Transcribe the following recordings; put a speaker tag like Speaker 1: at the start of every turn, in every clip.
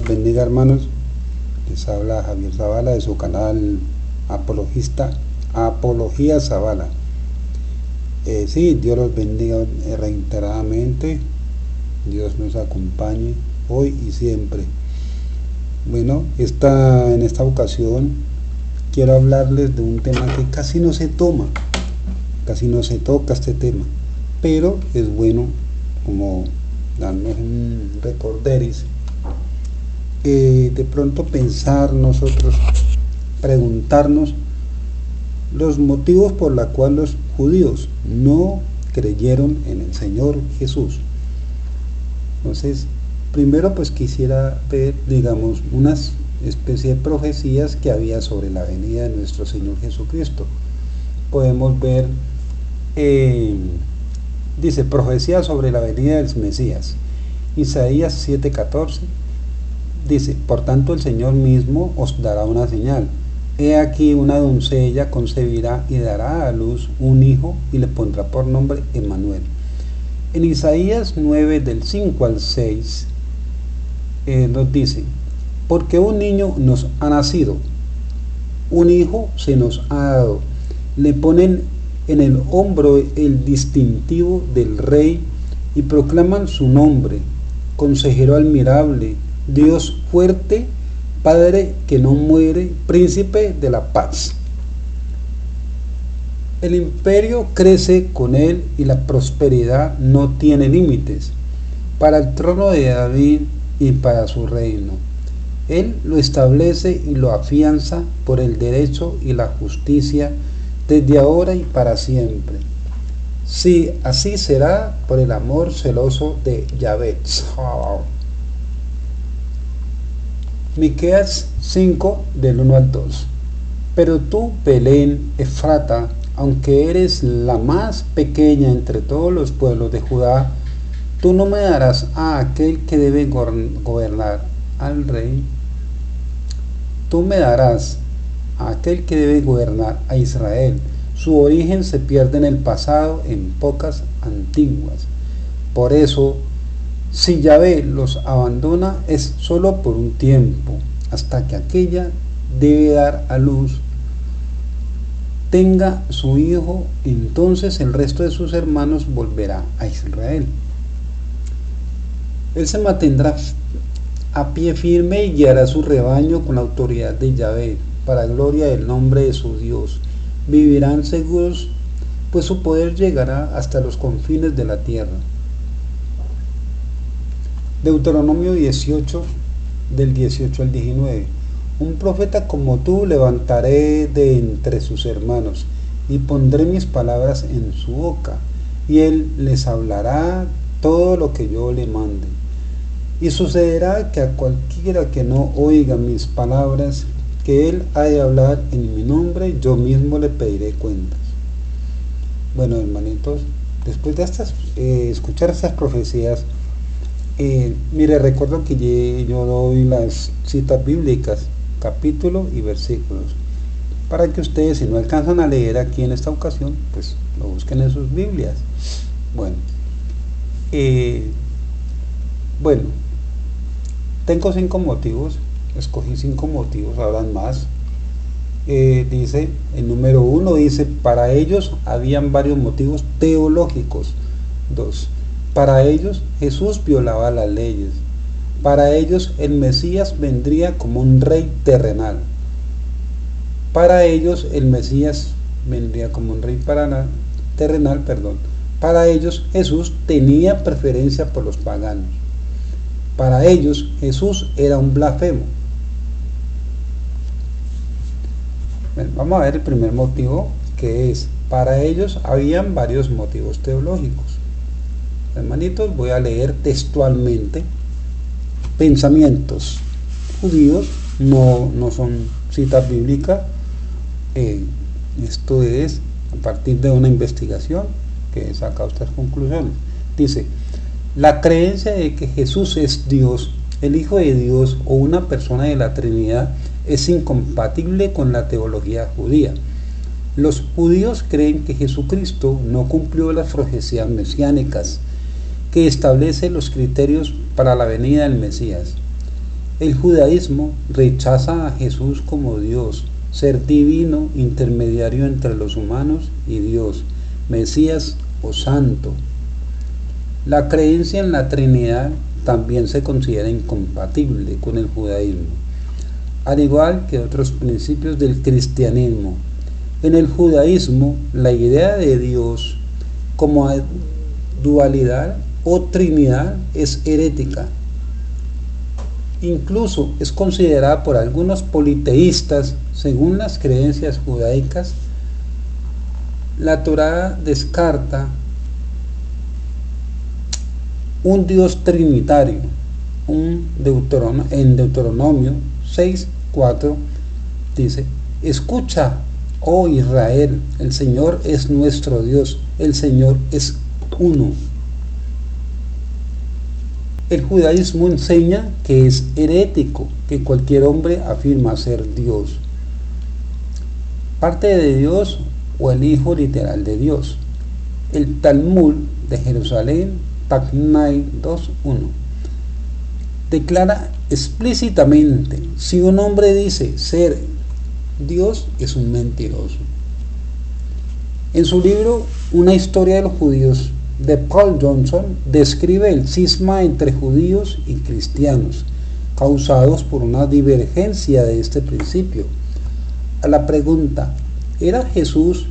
Speaker 1: los bendiga, hermanos. Les habla Javier Zavala de su canal Apología Zavala. Sí, Dios los bendiga reiteradamente. Dios nos acompañe hoy y siempre. Bueno, en esta ocasión quiero hablarles de un tema que casi no se toca este tema, pero es bueno como darnos un recorderis, de pronto pensar nosotros, preguntarnos los motivos por los cuales los judíos no creyeron en el Señor Jesús. Entonces, primero pues quisiera ver, digamos, unas especie de profecías que había sobre la venida de nuestro Señor Jesucristo. Podemos ver, dice, profecía sobre la venida del Mesías. Isaías 7:14 dice, por tanto el Señor mismo os dará una señal. He aquí una doncella concebirá y dará a luz un hijo y le pondrá por nombre Emmanuel. En Isaías 9 del 5 al 6 nos dice, porque un niño nos ha nacido, un hijo se nos ha dado, le ponen en el hombro el distintivo del rey y proclaman su nombre, consejero admirable, Dios fuerte, Padre que no muere, príncipe de la paz. El imperio crece con él y la prosperidad no tiene límites para el trono de David y para su reino. Él lo establece y lo afianza por el derecho y la justicia desde ahora y para siempre. Sí, así será por el amor celoso de Yahvé. Miqueas 5 del 1 al 2. Pero tú, Belén Efrata, aunque eres la más pequeña entre todos los pueblos de Judá, tú no me darás a aquel que debe gobernar, al rey. Tú me darás a aquel que debe gobernar a Israel. Su origen se pierde en el pasado, en épocas antiguas. Por eso, si Yahvé los abandona, es solo por un tiempo, hasta que aquella debe dar a luz tenga su hijo, entonces el resto de sus hermanos volverá a Israel. Él se mantendrá a pie firme y guiará su rebaño con la autoridad de Yahvé, para gloria del nombre de su Dios. Vivirán seguros, pues su poder llegará hasta los confines de la tierra. Deuteronomio 18, del 18 al 19. Un profeta como tú levantaré de entre sus hermanos, y pondré mis palabras en su boca, y él les hablará todo lo que yo le mande. Y sucederá que a cualquiera que no oiga mis palabras, que él ha de hablar en mi nombre, yo mismo le pediré cuentas. Bueno, hermanitos, después de escuchar estas profecías, mire, recuerdo que yo doy las citas bíblicas, capítulo y versículos, para que ustedes, si no alcanzan a leer aquí en esta ocasión, pues lo busquen en sus Biblias. Bueno, tengo 5 motivos, escogí 5 motivos, habrán más. Dice, el número 1 dice, para ellos habían varios motivos teológicos. 2, para ellos Jesús violaba las leyes. Para ellos el Mesías vendría como un rey terrenal. Para ellos el Mesías vendría como un rey terrenal. Para ellos Jesús tenía preferencia por los paganos. Para ellos Jesús era un blasfemo. Bueno, vamos a ver el primer motivo, que es, para ellos habían varios motivos teológicos. Hermanitos, voy a leer textualmente. Pensamientos judíos, no son citas bíblicas. Esto es a partir de una investigación que he sacado estas conclusiones. Dice, la creencia de que Jesús es Dios, el Hijo de Dios o una persona de la Trinidad es incompatible con la teología judía. Los judíos creen que Jesucristo no cumplió las profecías mesiánicas que establece los criterios para la venida del Mesías. El judaísmo rechaza a Jesús como Dios, ser divino, intermediario entre los humanos y Dios, Mesías o Santo. La creencia en la Trinidad también se considera incompatible con el judaísmo, al igual que otros principios del cristianismo. En el judaísmo, la idea de Dios como dualidad o Trinidad es herética. Incluso es considerada por algunos politeístas, según las creencias judaicas. La Torá descarta un Dios trinitario. En Deuteronomio 6:4 dice: escucha, oh Israel, el Señor es nuestro Dios, el Señor es uno. El judaísmo enseña que es herético que cualquier hombre afirma ser Dios, parte de Dios o el hijo literal de Dios. El Talmud de Jerusalén, Tacnai 2:1, declara explícitamente: si un hombre dice ser Dios, es un mentiroso. En su libro Una historia de los judíos, de Paul Johnson, describe el cisma entre judíos y cristianos, causados por una divergencia de este principio. A la pregunta: ¿era Jesús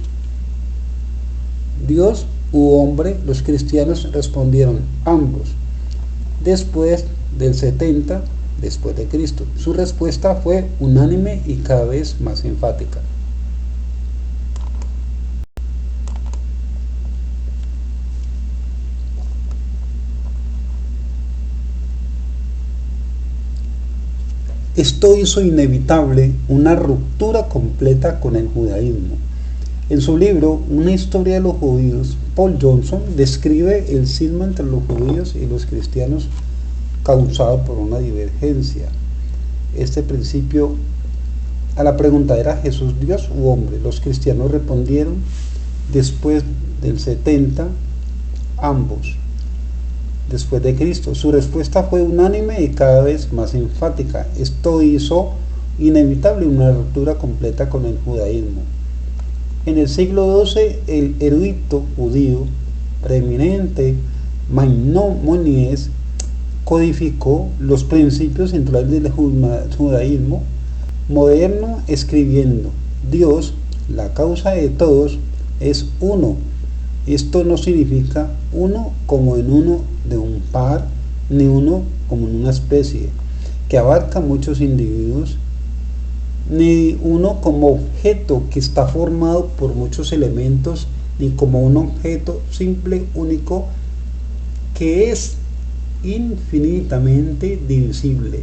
Speaker 1: Dios u hombre?, los cristianos respondieron: ambos. Después del 70 después de Cristo, su respuesta fue unánime y cada vez más enfática. Esto hizo inevitable una ruptura completa con el judaísmo. En su libro Una historia de los judíos, Paul Johnson describe el cisma entre los judíos y los cristianos causado por una divergencia. Este principio, a la pregunta ¿era Jesús Dios u hombre?, los cristianos respondieron después del 70, ambos. Después de Cristo, su respuesta fue unánime y cada vez más enfática. Esto hizo inevitable una ruptura completa con el judaísmo. En el siglo XII, el erudito judío preeminente Maimónides codificó los principios centrales del judaísmo moderno, escribiendo: Dios, la causa de todos, es uno. Esto no significa uno como en uno de un par, ni uno como en una especie que abarca muchos individuos, ni uno como objeto que está formado por muchos elementos, ni como un objeto simple, único, que es infinitamente divisible.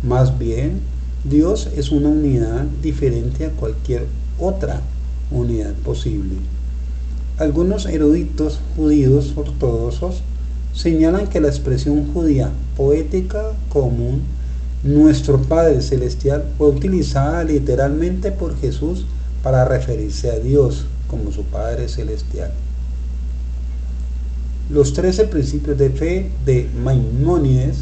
Speaker 1: Más bien, Dios es una unidad diferente a cualquier otra unidad posible. Algunos eruditos judíos ortodoxos señalan que la expresión judía poética común, nuestro Padre Celestial, fue utilizada literalmente por Jesús para referirse a Dios como su Padre Celestial. Los 13 principios de fe de Maimónides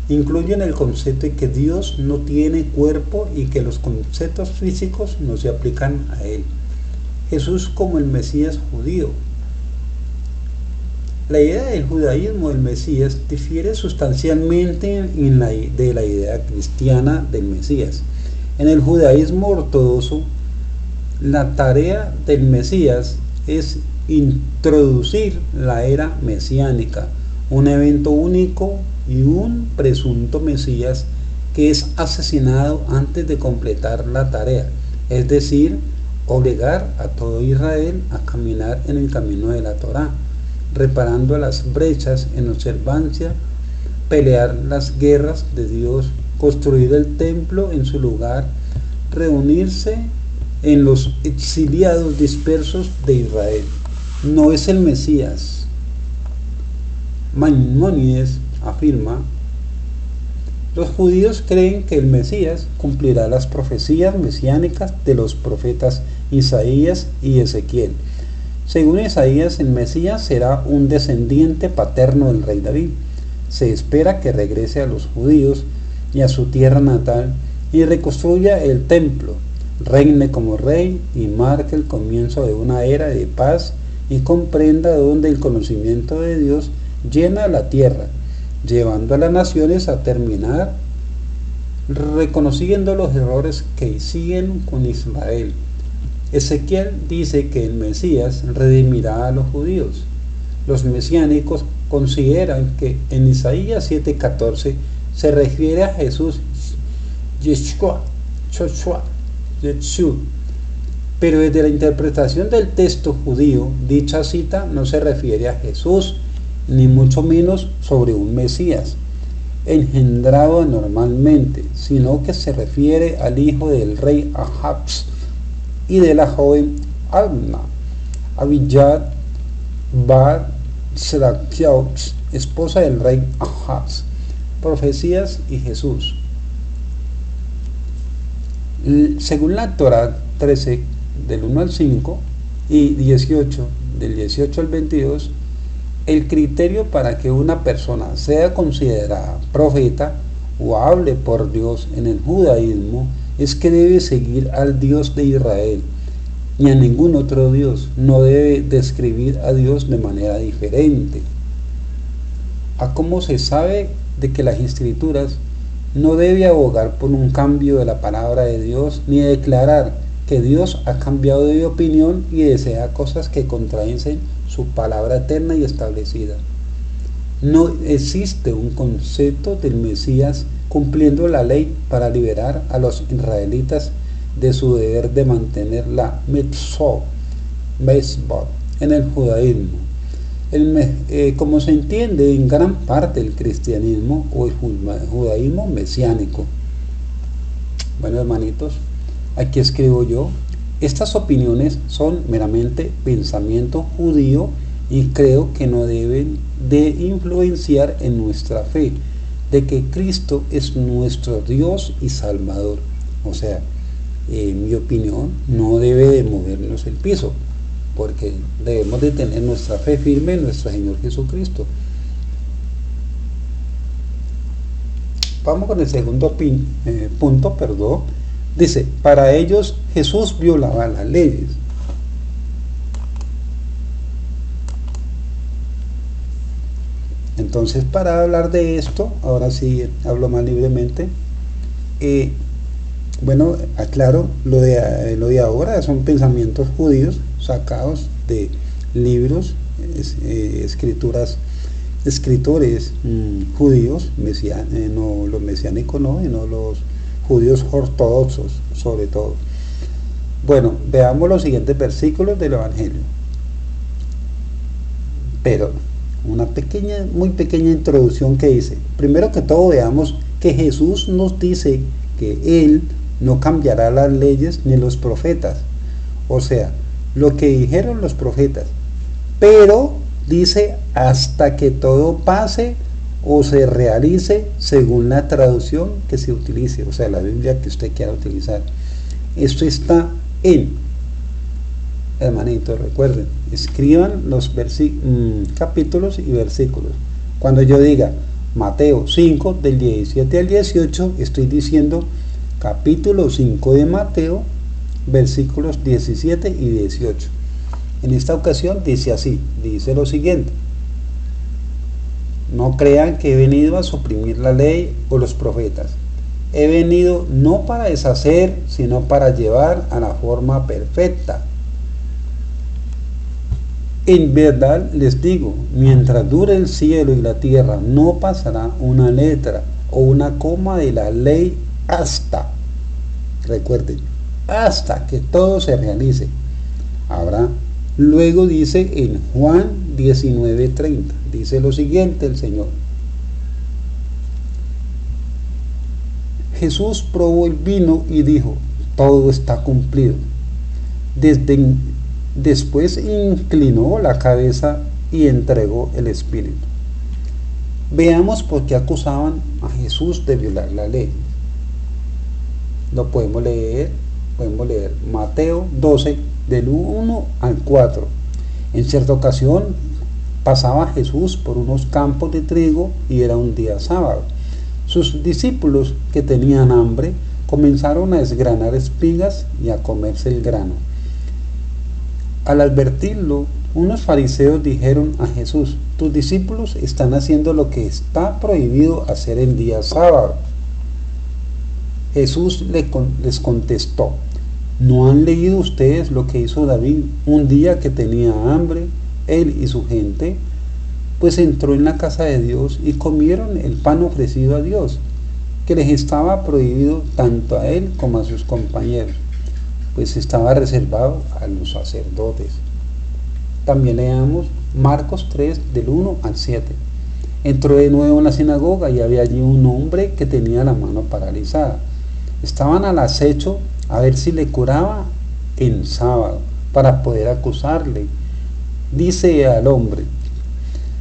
Speaker 1: incluyen el concepto de que Dios no tiene cuerpo y que los conceptos físicos no se aplican a él. Jesús como el Mesías judío. La idea del judaísmo del Mesías difiere sustancialmente de la idea cristiana del Mesías. En el judaísmo ortodoxo, la tarea del Mesías es introducir la era mesiánica, un evento único y un presunto Mesías que es asesinado antes de completar la tarea, es decir, obligar a todo Israel a caminar en el camino de la Torá, reparando las brechas en observancia, pelear las guerras de Dios, construir el templo en su lugar, reunirse en los exiliados dispersos de Israel. No es el Mesías. Maimónides afirma: los judíos creen que el Mesías cumplirá las profecías mesiánicas de los profetas Isaías y Ezequiel. Según Isaías, el Mesías será un descendiente paterno del rey David. Se espera que regrese a los judíos y a su tierra natal y reconstruya el templo, reine como rey y marque el comienzo de una era de paz y comprenda donde el conocimiento de Dios llena la tierra, llevando a las naciones a terminar reconociendo los errores que siguen con Israel. Ezequiel dice que el Mesías redimirá a los judíos. Los mesiánicos consideran que en Isaías 7:14 se refiere a Jesús, Yeshua, pero desde la interpretación del texto judío, dicha cita no se refiere a Jesús, ni mucho menos sobre un Mesías engendrado anormalmente, sino que se refiere al hijo del rey Ahab y de la joven Alma, Abiyad Bar Serakiao, esposa del rey Ahab. Profecías y Jesús. Según la Torá 13 del 1 al 5 y 18 del 18 al 22, el criterio para que una persona sea considerada profeta o hable por Dios en el judaísmo es que debe seguir al Dios de Israel y a ningún otro Dios. No debe describir a Dios de manera diferente. A cómo se sabe de que las escrituras no debe abogar por un cambio de la palabra de Dios ni declarar que Dios ha cambiado de opinión y desea cosas que contradicen su palabra eterna y establecida. No existe un concepto del Mesías cumpliendo la ley para liberar a los israelitas de su deber de mantener la mitzvot en el judaísmo. Como se entiende en gran parte el cristianismo o el judaísmo mesiánico. Bueno, hermanitos, aquí escribo yo. Estas opiniones son meramente pensamiento judío y creo que no deben de influenciar en nuestra fe de que Cristo es nuestro Dios y Salvador. O sea, en mi opinión, no debe de movernos el piso, porque debemos de tener nuestra fe firme en nuestro Señor Jesucristo. Vamos con el segundo punto. Dice, para ellos Jesús violaba las leyes. Entonces, para hablar de esto, ahora sí hablo más libremente. Bueno, aclaro, lo de ahora son pensamientos judíos sacados de libros, escritores judíos, no los mesiánicos, no, sino los judíos ortodoxos, sobre todo. Bueno, veamos los siguientes versículos del Evangelio. Pero una muy pequeña introducción que dice, primero que todo veamos que Jesús nos dice que Él no cambiará las leyes ni los profetas, o sea, lo que dijeron los profetas, pero dice hasta que todo pase o se realice según la traducción que se utilice, o sea, la Biblia que usted quiera utilizar. Esto está hermanitos, recuerden, escriban los capítulos y versículos. Cuando yo diga Mateo 5 del 17 al 18, estoy diciendo capítulo 5 de Mateo, versículos 17 y 18. En esta ocasión dice así, dice lo siguiente: no crean que he venido a suprimir la ley o los profetas. He venido no para deshacer, sino para llevar a la forma perfecta. En verdad les digo, mientras dure el cielo y la tierra, no pasará una letra o una coma de la ley hasta, recuerden, hasta que todo se realice. Habrá, luego dice en Juan 19:30, dice lo siguiente el Señor: Jesús probó el vino y dijo, todo está cumplido. Después inclinó la cabeza y entregó el Espíritu. Veamos por qué acusaban a Jesús de violar la ley. Lo podemos leer Mateo 12 del 1 al 4. En cierta ocasión pasaba Jesús por unos campos de trigo y era un día sábado. Sus discípulos, que tenían hambre, comenzaron a desgranar espigas y a comerse el grano. Al advertirlo, unos fariseos dijeron a Jesús: tus discípulos están haciendo lo que está prohibido hacer en día sábado. Jesús les contestó: ¿no han leído ustedes lo que hizo David un día que tenía hambre, él y su gente? Pues entró en la casa de Dios y comieron el pan ofrecido a Dios, que les estaba prohibido tanto a él como a sus compañeros, pues estaba reservado a los sacerdotes. También leamos Marcos 3, del 1 al 7. Entró de nuevo en la sinagoga y había allí un hombre que tenía la mano paralizada. Estaban al acecho a ver si le curaba en sábado, para poder acusarle. Dice al hombre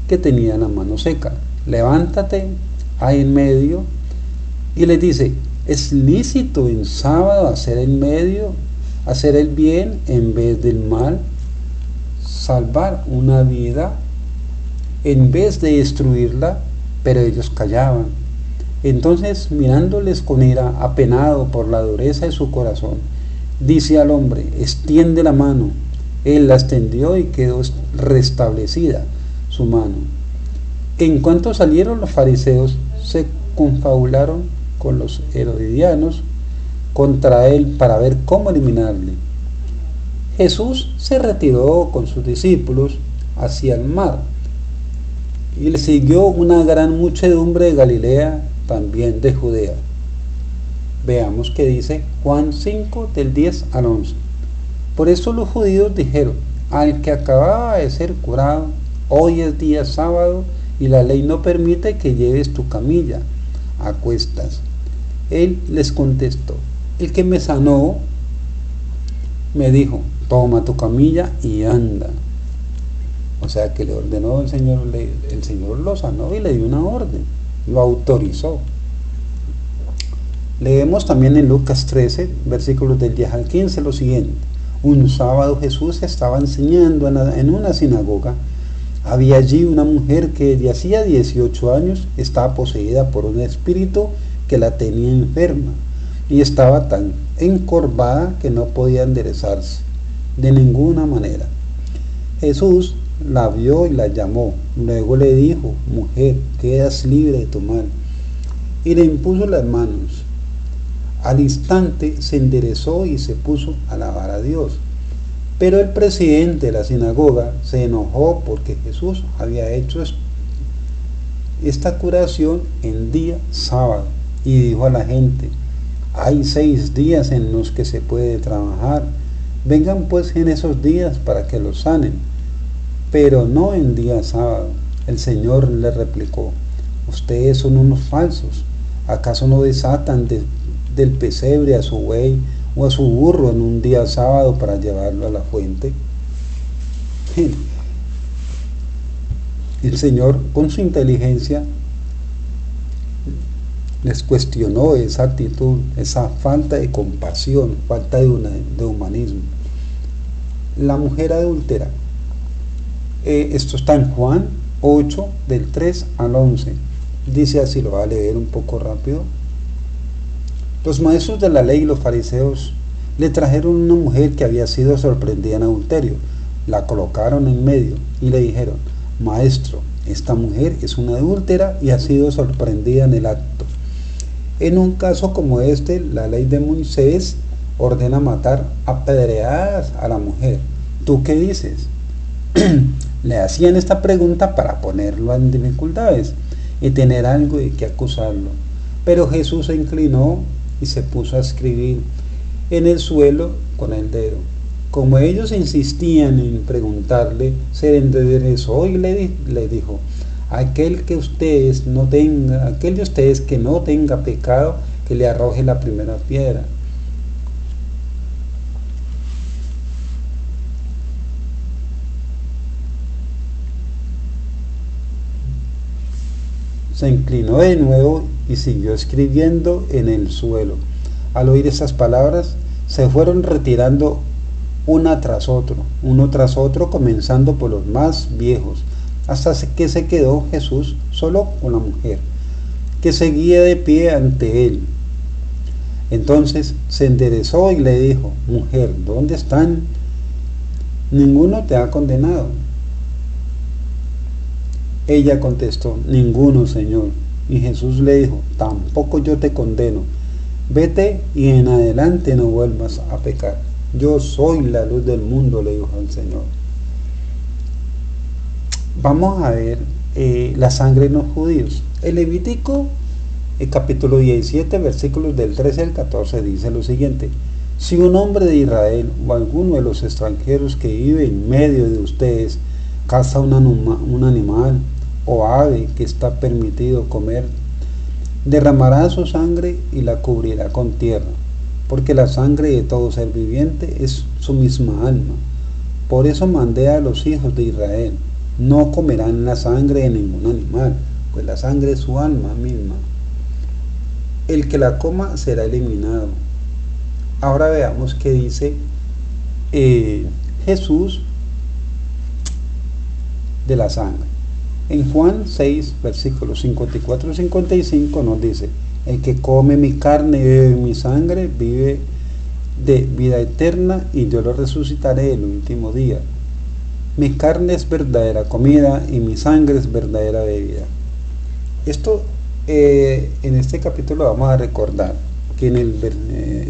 Speaker 1: que tenía la mano seca: levántate ahí en medio. Y le dice: ¿es lícito en sábado hacer el bien en vez del mal, salvar una vida en vez de destruirla? Pero ellos callaban. Entonces, mirándoles con ira, apenado por la dureza de su corazón, dice al hombre: extiende la mano. Él la extendió y quedó restablecida su mano. En cuanto salieron, los fariseos se confabularon con los herodianos contra él para ver cómo eliminarle. Jesús se retiró con sus discípulos hacia el mar, y le siguió una gran muchedumbre de Galilea, también de Judea. Veamos qué dice Juan 5, del 10 al 11. Por eso los judíos dijeron al que acababa de ser curado: hoy es día sábado y la ley no permite que lleves tu camilla a cuestas. Él les contestó: el que me sanó me dijo: toma tu camilla y anda. O sea que le ordenó el Señor lo sanó y le dio una orden, lo autorizó. Leemos también en Lucas 13, versículos del 10 al 15, lo siguiente: un sábado Jesús estaba enseñando en una sinagoga. Había allí una mujer que desde hacía 18 años estaba poseída por un espíritu que la tenía enferma, y estaba tan encorvada que no podía enderezarse de ninguna manera. Jesús la vio y la llamó. Luego le dijo: mujer, quedas libre de tu mal. Y le impuso las manos. Al instante se enderezó y se puso a alabar a Dios. Pero el presidente de la sinagoga se enojó porque Jesús había hecho esta curación en día sábado, y dijo a la gente: hay 6 días en los que se puede trabajar. Vengan pues en esos días para que los sanen, pero no en día sábado. El Señor le replicó: ustedes son unos falsos. ¿Acaso no desatan del pesebre a su buey o a su burro en un día sábado para llevarlo a la fuente? El Señor, con su inteligencia, les cuestionó esa actitud, esa falta de compasión, falta de humanismo. La mujer adúltera. Esto está en Juan 8, del 3 al 11. Dice así, lo voy a leer un poco rápido. Los maestros de la ley y los fariseos le trajeron una mujer que había sido sorprendida en adulterio. La colocaron en medio y le dijeron: maestro, esta mujer es una adúltera y ha sido sorprendida en el acto. En un caso como este, la ley de Moisés ordena matar a pedradas a la mujer. ¿Tú qué dices? Le hacían esta pregunta para ponerlo en dificultades y tener algo de qué acusarlo. Pero Jesús se inclinó y se puso a escribir en el suelo con el dedo. Como ellos insistían en preguntarle, se enderezó y le dijo: aquel de ustedes que no tenga pecado, que le arroje la primera piedra. Se inclinó de nuevo y siguió escribiendo en el suelo. Al oír esas palabras, se fueron retirando uno tras otro, comenzando por los más viejos, hasta que se quedó Jesús solo con la mujer, que seguía de pie ante él. Entonces se enderezó y le dijo: mujer, ¿dónde están? ¿Ninguno te ha condenado? Ella contestó: ninguno, Señor. Y Jesús le dijo: tampoco yo te condeno. Vete y en adelante no vuelvas a pecar. Yo soy la luz del mundo, le dijo el Señor. Vamos a ver la sangre en los judíos. El Levítico, el capítulo 17, versículos del 13 al 14, dice lo siguiente: si un hombre de Israel o alguno de los extranjeros que vive en medio de ustedes caza un animal o ave que está permitido comer, derramará su sangre y la cubrirá con tierra, porque la sangre de todo ser viviente es su misma alma. Por eso mandé a los hijos de Israel: no comerán la sangre de ningún animal, pues la sangre es su alma misma. El que la coma será eliminado. Ahora veamos qué dice Jesús de la sangre. En Juan 6, versículos 54 y 55 nos dice: el que come mi carne y bebe mi sangre vive de vida eterna, y yo lo resucitaré el último día. Mi carne es verdadera comida y mi sangre es verdadera bebida. Esto en este capítulo vamos a recordar que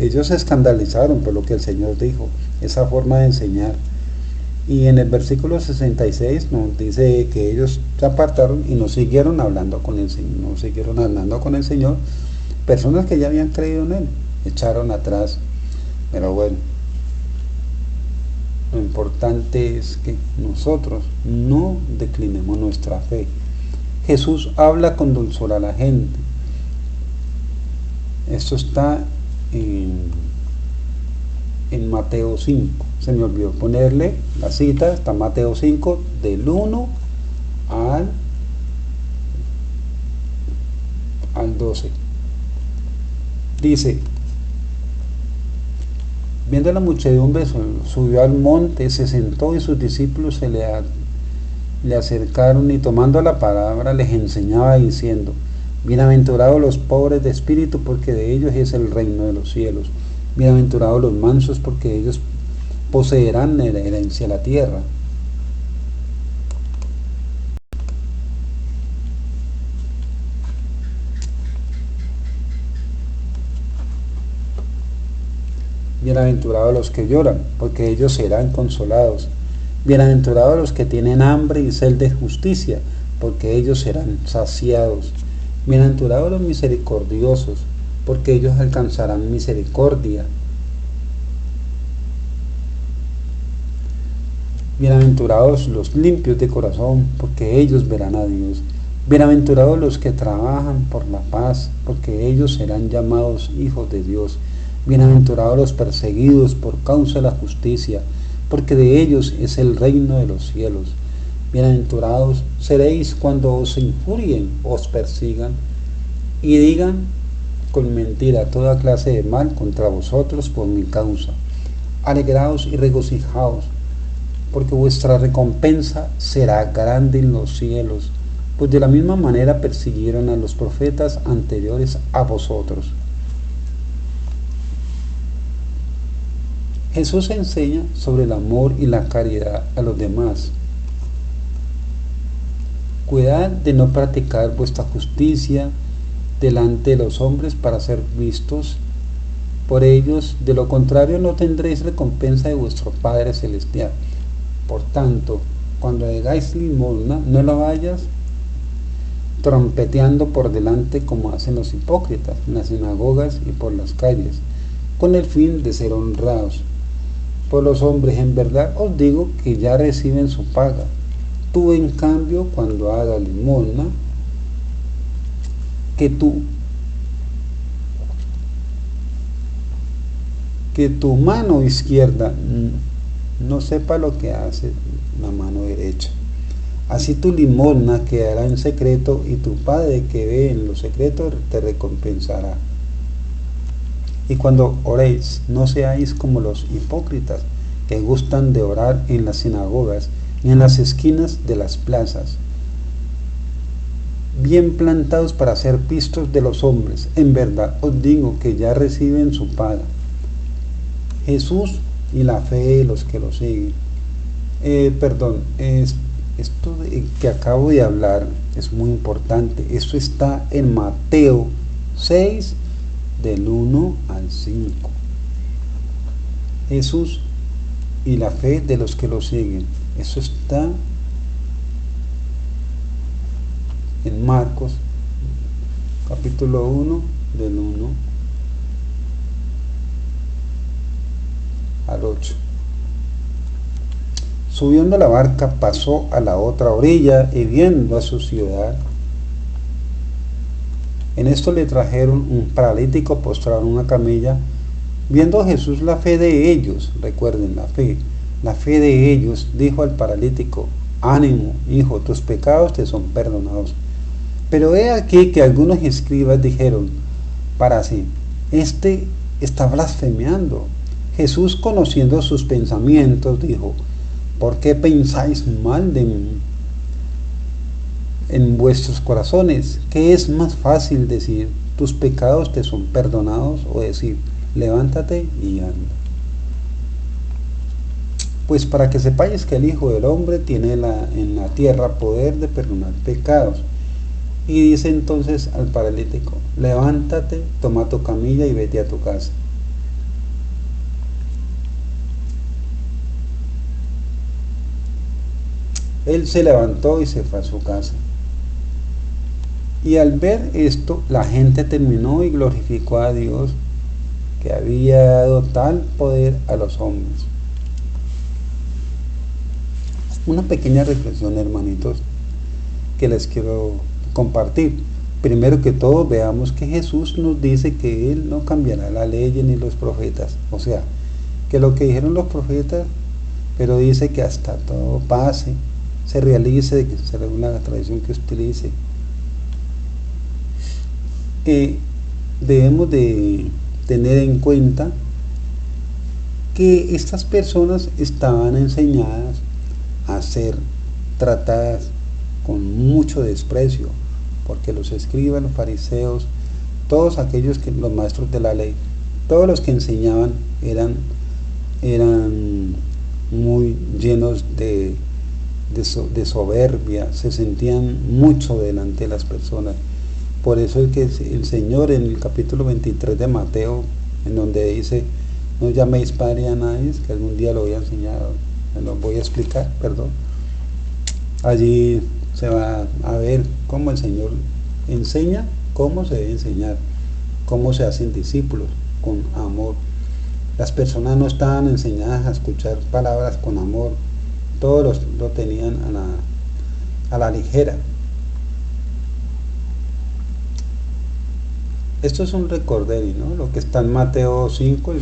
Speaker 1: ellos se escandalizaron por lo que el Señor dijo, esa forma de enseñar. Y en el versículo 66 nos dice que ellos se apartaron y no siguieron hablando con el Señor, personas que ya habían creído en Él, echaron atrás. Pero bueno, lo importante es que nosotros no declinemos nuestra fe. Jesús habla con dulzura a la gente. Esto está en Mateo 5. Se me olvidó ponerle la cita, está en Mateo 5, del 1 al 12. Dice: viendo la muchedumbre, subió al monte, se sentó y sus discípulos se le acercaron, y tomando la palabra les enseñaba diciendo: bienaventurados los pobres de espíritu, porque de ellos es el reino de los cielos. Bienaventurados los mansos, porque ellos poseerán la herencia de la tierra. Bienaventurados los que lloran, porque ellos serán consolados. Bienaventurados los que tienen hambre y sed de justicia, porque ellos serán saciados. Bienaventurados los misericordiosos, porque ellos alcanzarán misericordia. Bienaventurados los limpios de corazón, porque ellos verán a Dios. Bienaventurados los que trabajan por la paz, porque ellos serán llamados hijos de Dios. Bienaventurados los perseguidos por causa de la justicia, porque de ellos es el reino de los cielos. Bienaventurados seréis cuando os injurien, os persigan y digan con mentira toda clase de mal contra vosotros por mi causa. Alegraos y regocijaos, porque vuestra recompensa será grande en los cielos, pues de la misma manera persiguieron a los profetas anteriores a vosotros. Jesús enseña sobre el amor y la caridad a los demás. Cuidad de no practicar vuestra justicia delante de los hombres para ser vistos por ellos, de lo contrario no tendréis recompensa de vuestro Padre Celestial. Por tanto, cuando hagáis limosna, no la vayas trompeteando por delante como hacen los hipócritas en las sinagogas y por las calles, con el fin de ser honrados por los hombres. En verdad os digo que ya reciben su paga. Tú, en cambio, cuando hagas limosna, que tu mano izquierda no sepa lo que hace la mano derecha. Así tu limosna quedará en secreto, y tu Padre que ve en lo secreto te recompensará. Y cuando oréis, no seáis como los hipócritas, que gustan de orar en las sinagogas y en las esquinas de las plazas, bien plantados para ser vistos de los hombres. En verdad os digo que ya reciben su paga. Jesús y la fe de los que lo siguen. Esto que acabo de hablar es muy importante. Esto está en Mateo 6, del 1 al 5. Jesús y la fe de los que lo siguen. Eso está en Marcos, capítulo 1, del 1 al 8. Subiendo la barca, pasó a la otra orilla y viendo a su ciudad. En esto le trajeron un paralítico postrado en una camilla. Viendo Jesús la fe de ellos, recuerden la fe de ellos, dijo al paralítico: ánimo, hijo, tus pecados te son perdonados. Pero he aquí que algunos escribas dijeron para sí: este está blasfemiando. Jesús, conociendo sus pensamientos, dijo: ¿por qué pensáis mal de mí en vuestros corazones? ¿Qué es más fácil decir, tus pecados te son perdonados, o decir, levántate y anda? Pues para que sepáis que el Hijo del Hombre tiene en la tierra poder de perdonar pecados. Y dice entonces al paralítico: levántate, toma tu camilla y vete a tu casa. Él se levantó y se fue a su casa. Y al ver esto, la gente terminó y glorificó a Dios, que había dado tal poder a los hombres. Una pequeña reflexión, hermanitos, que les quiero compartir. Primero que todo, veamos que Jesús nos dice que Él no cambiará la ley ni los profetas. O sea, que lo que dijeron los profetas, pero dice que hasta todo pase, se realice, según la tradición que utilice. Debemos de tener en cuenta que estas personas estaban enseñadas a ser tratadas con mucho desprecio, porque los escribas, los fariseos, todos aquellos que los maestros de la ley, todos los que enseñaban eran muy llenos de soberbia, se sentían mucho delante de las personas. Por eso es que el Señor en el capítulo 23 de Mateo, en donde dice: no llaméis padre a nadie, que algún día lo voy a enseñar, lo voy a explicar, perdón. Allí se va a ver cómo el Señor enseña, cómo se debe enseñar, cómo se hacen discípulos con amor. Las personas no estaban enseñadas a escuchar palabras con amor, todos lo tenían a la ligera. Esto es un recorderio, ¿no? Lo que está en Mateo 5,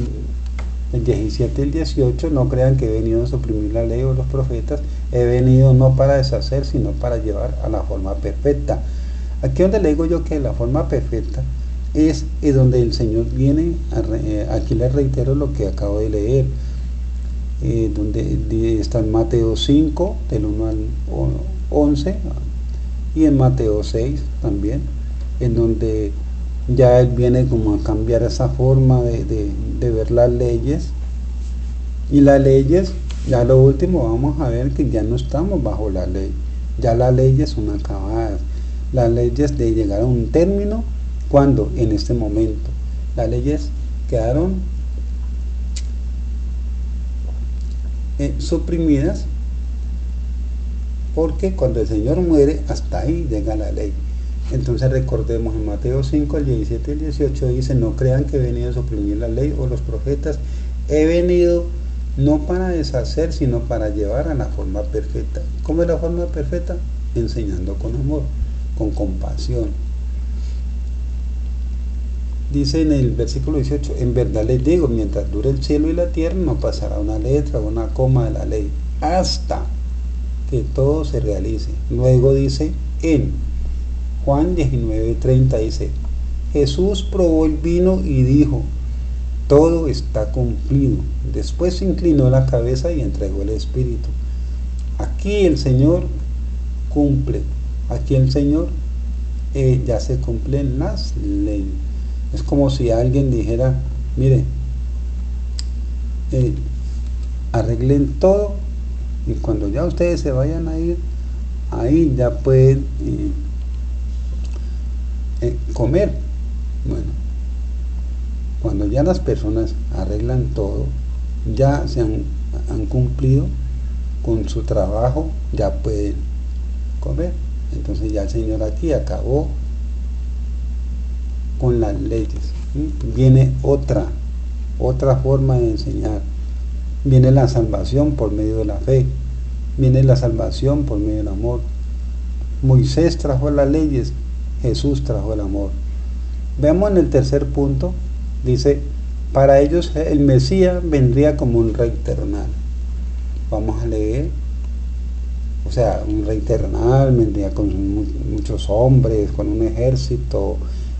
Speaker 1: el 17 y el 18, no crean que he venido a suprimir la ley o los profetas, he venido no para deshacer, sino para llevar a la forma perfecta. Aquí donde le digo yo que la forma perfecta es donde el Señor viene, aquí les reitero lo que acabo de leer, donde está en Mateo 5, del 1 al 11, y en Mateo 6 también, en donde ya Él viene como a cambiar esa forma de ver las leyes. Y las leyes, ya lo último, vamos a ver que ya no estamos bajo la ley, ya las leyes son acabadas, las leyes de llegar a un término. Cuando en este momento las leyes quedaron suprimidas, porque cuando el Señor muere, hasta ahí llega la ley. Entonces recordemos, en Mateo 5, el 17 y el 18 dice: no crean que he venido a suprimir la ley o los profetas, he venido no para deshacer, sino para llevar a la forma perfecta. ¿Cómo es la forma perfecta? Enseñando con amor, con compasión. Dice en el versículo 18: en verdad les digo, mientras dure el cielo y la tierra, no pasará una letra o una coma de la ley, hasta que todo se realice. Luego dice en Juan 19:30, dice: Jesús probó el vino y dijo: todo está cumplido. Después se inclinó la cabeza y entregó el espíritu. Aquí el Señor cumple, aquí el Señor ya se cumplen las leyes. Es como si alguien dijera, mire, eh, arreglen todo y cuando ya ustedes se vayan a ir, ahí ya pueden comer. Bueno, cuando ya las personas arreglan todo, ya se han cumplido con su trabajo, ya pueden comer. Entonces ya el Señor aquí acabó con las leyes. Viene otra forma de enseñar. Viene la salvación por medio de la fe. Viene la salvación por medio del amor. Moisés trajo las leyes, Jesús trajo el amor. Veamos en el tercer punto, dice, para ellos el Mesías vendría como un rey terrenal. Vamos a leer, o sea, un rey terrenal vendría con muchos hombres, con un ejército,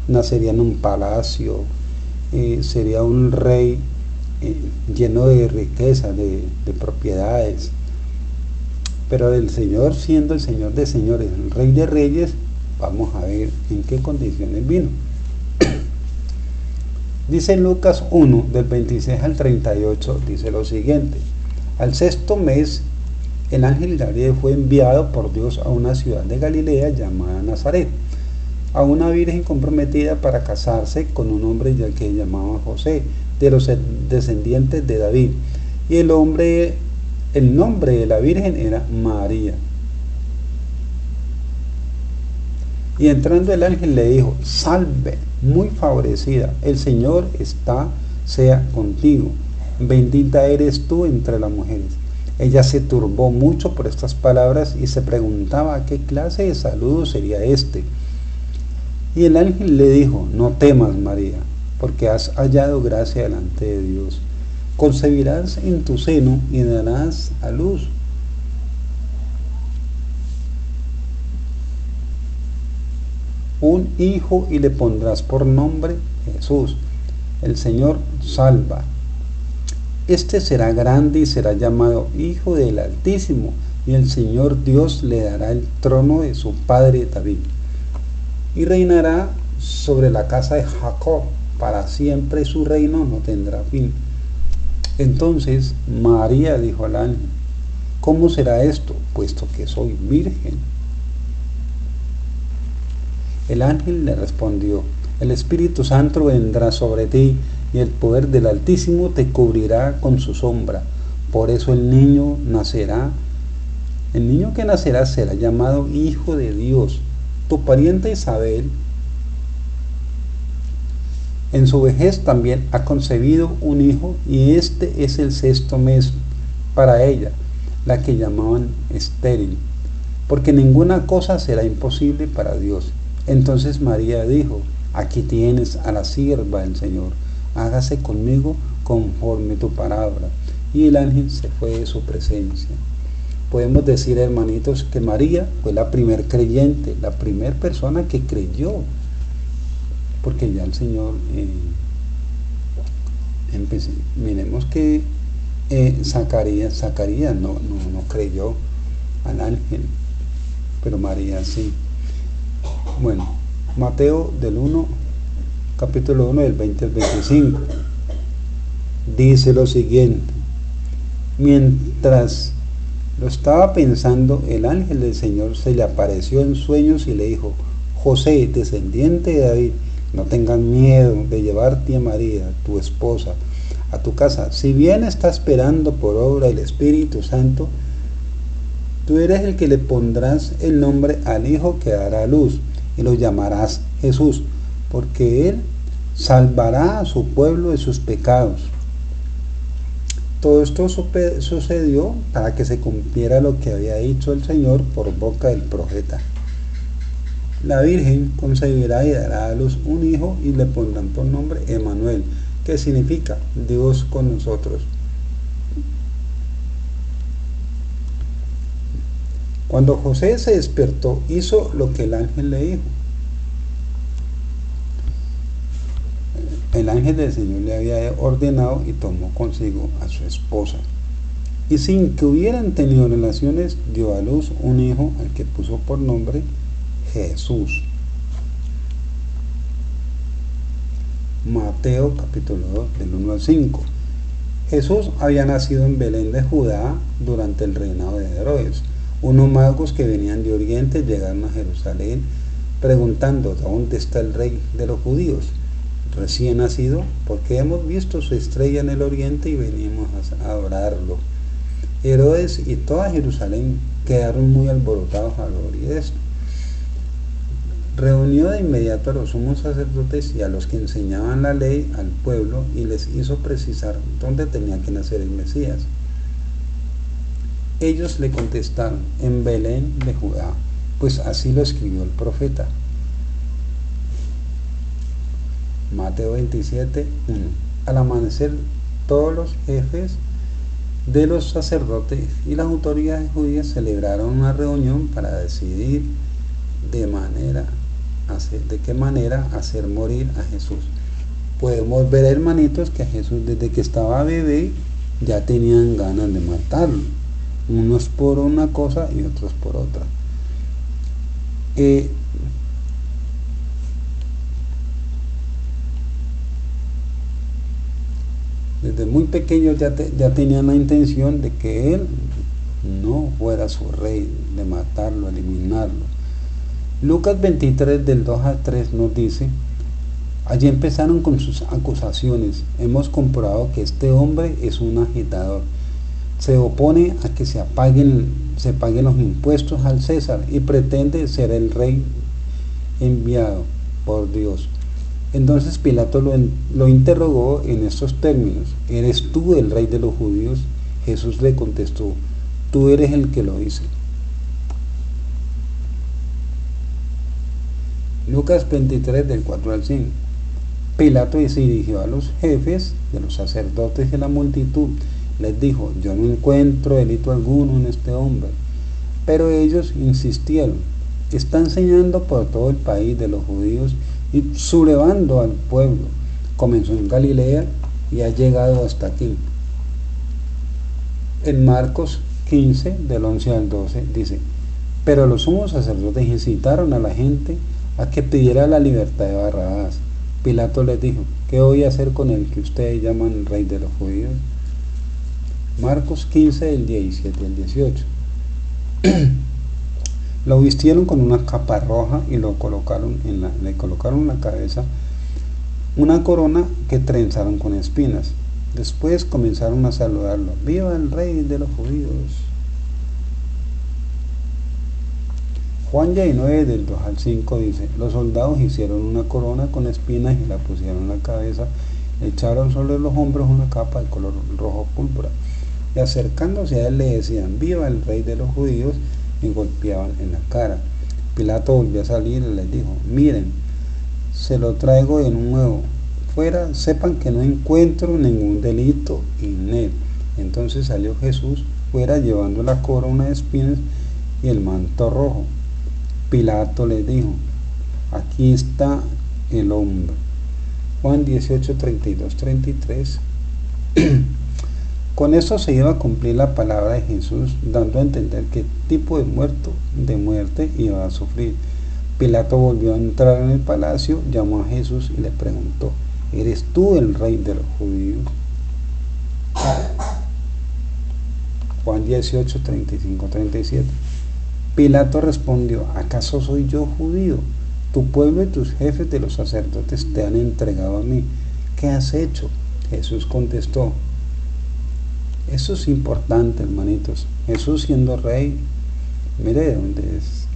Speaker 1: nacería en un palacio, sería un rey lleno de riqueza, de propiedades. Pero el Señor, siendo el Señor de señores, el Rey de reyes, vamos a ver en qué condiciones vino. Dice Lucas 1, del 26 al 38, dice lo siguiente: al sexto mes, el ángel Gabriel fue enviado por Dios a una ciudad de Galilea llamada Nazaret, a una virgen comprometida para casarse con un hombre ya que llamaba José, de los descendientes de David, y el nombre de la virgen era María. Y entrando el ángel le dijo: salve, muy favorecida, el Señor sea contigo, bendita eres tú entre las mujeres. Ella se turbó mucho por estas palabras y se preguntaba qué clase de saludo sería este. Y el ángel le dijo: no temas, María, porque has hallado gracia delante de Dios. Concebirás en tu seno y darás a luz un hijo y le pondrás por nombre Jesús. El Señor salva. Este será grande y será llamado Hijo del Altísimo, y el Señor Dios le dará el trono de su padre David, y reinará sobre la casa de Jacob para siempre, su reino no tendrá fin. Entonces María dijo al ángel: ¿cómo será esto, puesto que soy virgen? El ángel le respondió: el Espíritu Santo vendrá sobre ti, y el poder del Altísimo te cubrirá con su sombra. Por eso el niño que nacerá será llamado Hijo de Dios. Tu pariente Isabel, en su vejez también ha concebido un hijo, y este es el sexto mes para ella, la que llamaban estéril, porque ninguna cosa será imposible para Dios. Entonces María dijo: aquí tienes a la sierva del Señor, hágase conmigo conforme tu palabra. Y el ángel se fue de su presencia. Podemos decir, hermanitos, que María fue la primer creyente, la primer persona que creyó, porque ya el Señor, miremos que Zacarías no creyó al ángel, pero María sí. Bueno, Mateo capítulo 1 del 20 al 25, dice lo siguiente: mientras lo estaba pensando, el ángel del Señor se le apareció en sueños y le dijo: José, descendiente de David, no tengas miedo de llevarte a María, tu esposa, a tu casa. Si bien está esperando por obra del Espíritu Santo, tú eres el que le pondrás el nombre al hijo que dará a luz, y lo llamarás Jesús, porque él salvará a su pueblo de sus pecados. Todo esto sucedió para que se cumpliera lo que había dicho el Señor por boca del profeta: la Virgen concebirá y dará a luz un hijo, y le pondrán por nombre Emmanuel, que significa Dios con nosotros. Cuando José se despertó, hizo lo que el ángel le dijo. El ángel del Señor le había ordenado, y tomó consigo a su esposa, y sin que hubieran tenido relaciones, dio a luz un hijo, al que puso por nombre Jesús. Mateo capítulo 2 del 1 al 5. Jesús había nacido en Belén de Judá durante el reinado de Herodes. Unos magos que venían de Oriente llegaron a Jerusalén preguntando: ¿dónde está el rey de los judíos recién nacido? Porque hemos visto su estrella en el oriente y venimos a adorarlo. Herodes y toda Jerusalén quedaron muy alborotados al oír esto. Reunió de inmediato a los sumos sacerdotes y a los que enseñaban la ley al pueblo y les hizo precisar dónde tenía que nacer el Mesías. Ellos le contestaron: en Belén de Judá, pues así lo escribió el profeta. Mateo 27, 1. Al amanecer, todos los jefes de los sacerdotes y las autoridades judías celebraron una reunión para decidir de qué manera hacer morir a Jesús. Podemos ver, hermanitos, que a Jesús desde que estaba bebé ya tenían ganas de matarlo, unos por una cosa y otros por otra. Desde muy pequeños ya tenían la intención de que él no fuera su rey, de matarlo, eliminarlo. Lucas 23 del 2 al 3 nos dice: allí empezaron con sus acusaciones. Hemos comprobado que este hombre es un agitador. Se opone a que se paguen los impuestos al César y pretende ser el rey enviado por Dios. Entonces Pilato lo interrogó en estos términos: ¿eres tú el rey de los judíos? Jesús le contestó: tú eres el que lo dice. Lucas 23 del 4 al 5. Pilato se dirigió a los jefes de los sacerdotes y de la multitud. Les dijo: yo no encuentro delito alguno en este hombre. Pero ellos insistieron: está enseñando por todo el país de los judíos y sublevando al pueblo. Comenzó en Galilea y ha llegado hasta aquí. En Marcos 15 del 11 al 12 dice: pero los sumos sacerdotes incitaron a la gente a que pidiera la libertad de Barrabás. Pilato les dijo: ¿qué voy a hacer con el que ustedes llaman rey de los judíos? Marcos 15 del 17 al 18. Lo vistieron con una capa roja y le colocaron en la cabeza una corona que trenzaron con espinas. Después comenzaron a saludarlo: ¡viva el rey de los judíos! Juan 19 del 2 al 5 dice: los soldados hicieron una corona con espinas y la pusieron en la cabeza, le echaron sobre los hombros una capa de color rojo púrpura, y acercándose a él le decían: ¡viva el rey de los judíos!, y golpeaban en la cara. Pilato volvió a salir y les dijo: miren, se lo traigo de nuevo. Fuera, sepan que no encuentro ningún delito en él. Entonces salió Jesús fuera llevando la corona de espinas y el manto rojo. Pilato les dijo: aquí está el hombre. Juan 18, 32, 33. Con esto se iba a cumplir la palabra de Jesús, dando a entender qué tipo de muerte iba a sufrir. Pilato volvió a entrar en el palacio, llamó a Jesús y le preguntó: ¿eres tú el rey de los judíos? Juan 18, 35, 37. Pilato respondió: ¿acaso soy yo judío? Tu pueblo y tus jefes de los sacerdotes te han entregado a mí. ¿Qué has hecho? Jesús contestó. Eso es importante, hermanitos. Jesús siendo rey, mire de dónde es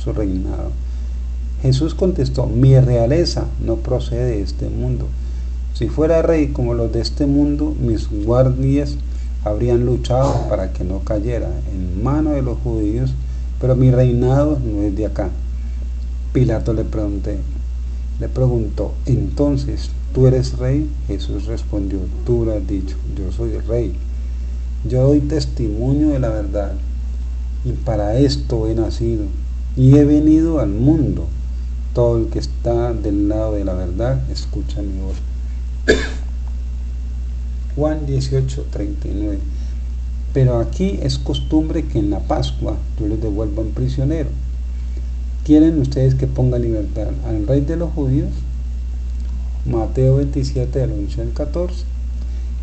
Speaker 1: su reinado. Jesús contestó: mi realeza no procede de este mundo. Si fuera rey como los de este mundo, mis guardias habrían luchado para que no cayera en mano de los judíos, pero mi reinado no es de acá. Pilato le preguntó: entonces, ¿tú eres rey? Jesús respondió: tú lo has dicho, yo soy rey. Yo doy testimonio de la verdad, y para esto he nacido, y he venido al mundo. Todo el que está del lado de la verdad, escucha mi voz. Juan 18, 39. Pero aquí es costumbre que en la Pascua yo los devuelvan prisioneros. ¿Quieren ustedes que ponga libertad al rey de los judíos? Mateo 27, del 11 al 14.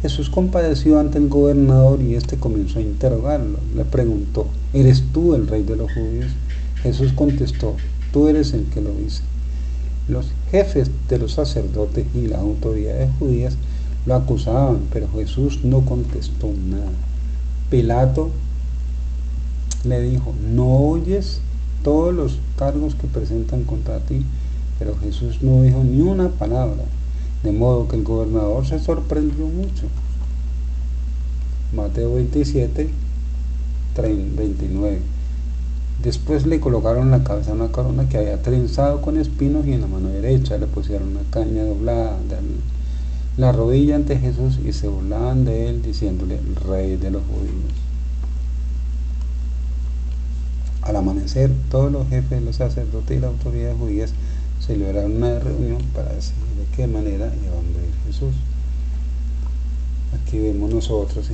Speaker 1: Jesús compadeció ante el gobernador y éste comenzó a interrogarlo. Le preguntó: ¿eres tú el rey de los judíos? Jesús contestó: tú eres el que lo dice. Los jefes de los sacerdotes y las autoridades judías lo acusaban, pero Jesús no contestó nada. Pilato le dijo: ¿no oyes todos los cargos que presentan contra ti? Pero Jesús no dijo ni una palabra, de modo que el gobernador se sorprendió mucho. Mateo 27, 29. Después le colocaron en la cabeza una corona que había trenzado con espinos y en la mano derecha le pusieron una caña doblada de la rodilla ante Jesús y se burlaban de él diciéndole: Rey de los judíos. Al amanecer, todos los jefes, los sacerdotes y las autoridades judías celebraron una reunión para decidir de qué manera iba a morir Jesús. Aquí vemos nosotros,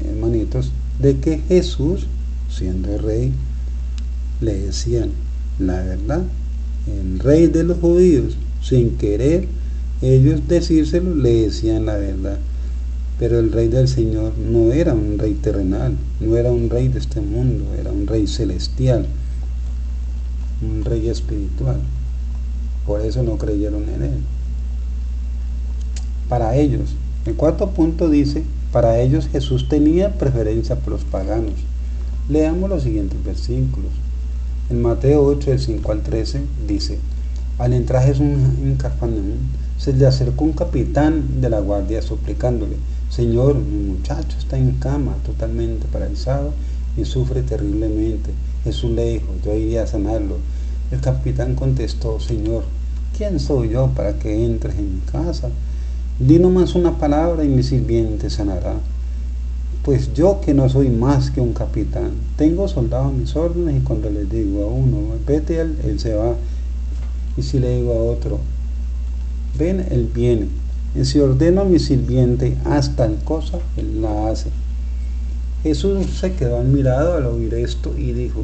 Speaker 1: hermanitos, de que Jesús, siendo el rey, le decían la verdad, el rey de los judíos, sin querer ellos decírselo, le decían la verdad. Pero el rey del Señor no era un rey terrenal, no era un rey de este mundo, era un rey celestial, un rey espiritual. Por eso no creyeron en él. Para ellos, el cuarto punto dice: para ellos Jesús tenía preferencia por los paganos. Leamos los siguientes versículos. En Mateo 8, del 5 al 13, dice: al entrar Jesús en Cafarnaúm, se le acercó un capitán de la guardia suplicándole: Señor, mi muchacho está en cama, totalmente paralizado y sufre terriblemente. Jesús le dijo: yo iría a sanarlo. El capitán contestó: Señor, ¿quién soy yo para que entres en mi casa? Di nomás una palabra y mi sirviente sanará. Pues yo, que no soy más que un capitán, tengo soldados a mis órdenes, y cuando les digo a uno: vete, él se va, y si le digo a otro: ven, él viene. Y si ordeno a mi sirviente, haz tal cosa, él la hace. Jesús se quedó admirado al oír esto y dijo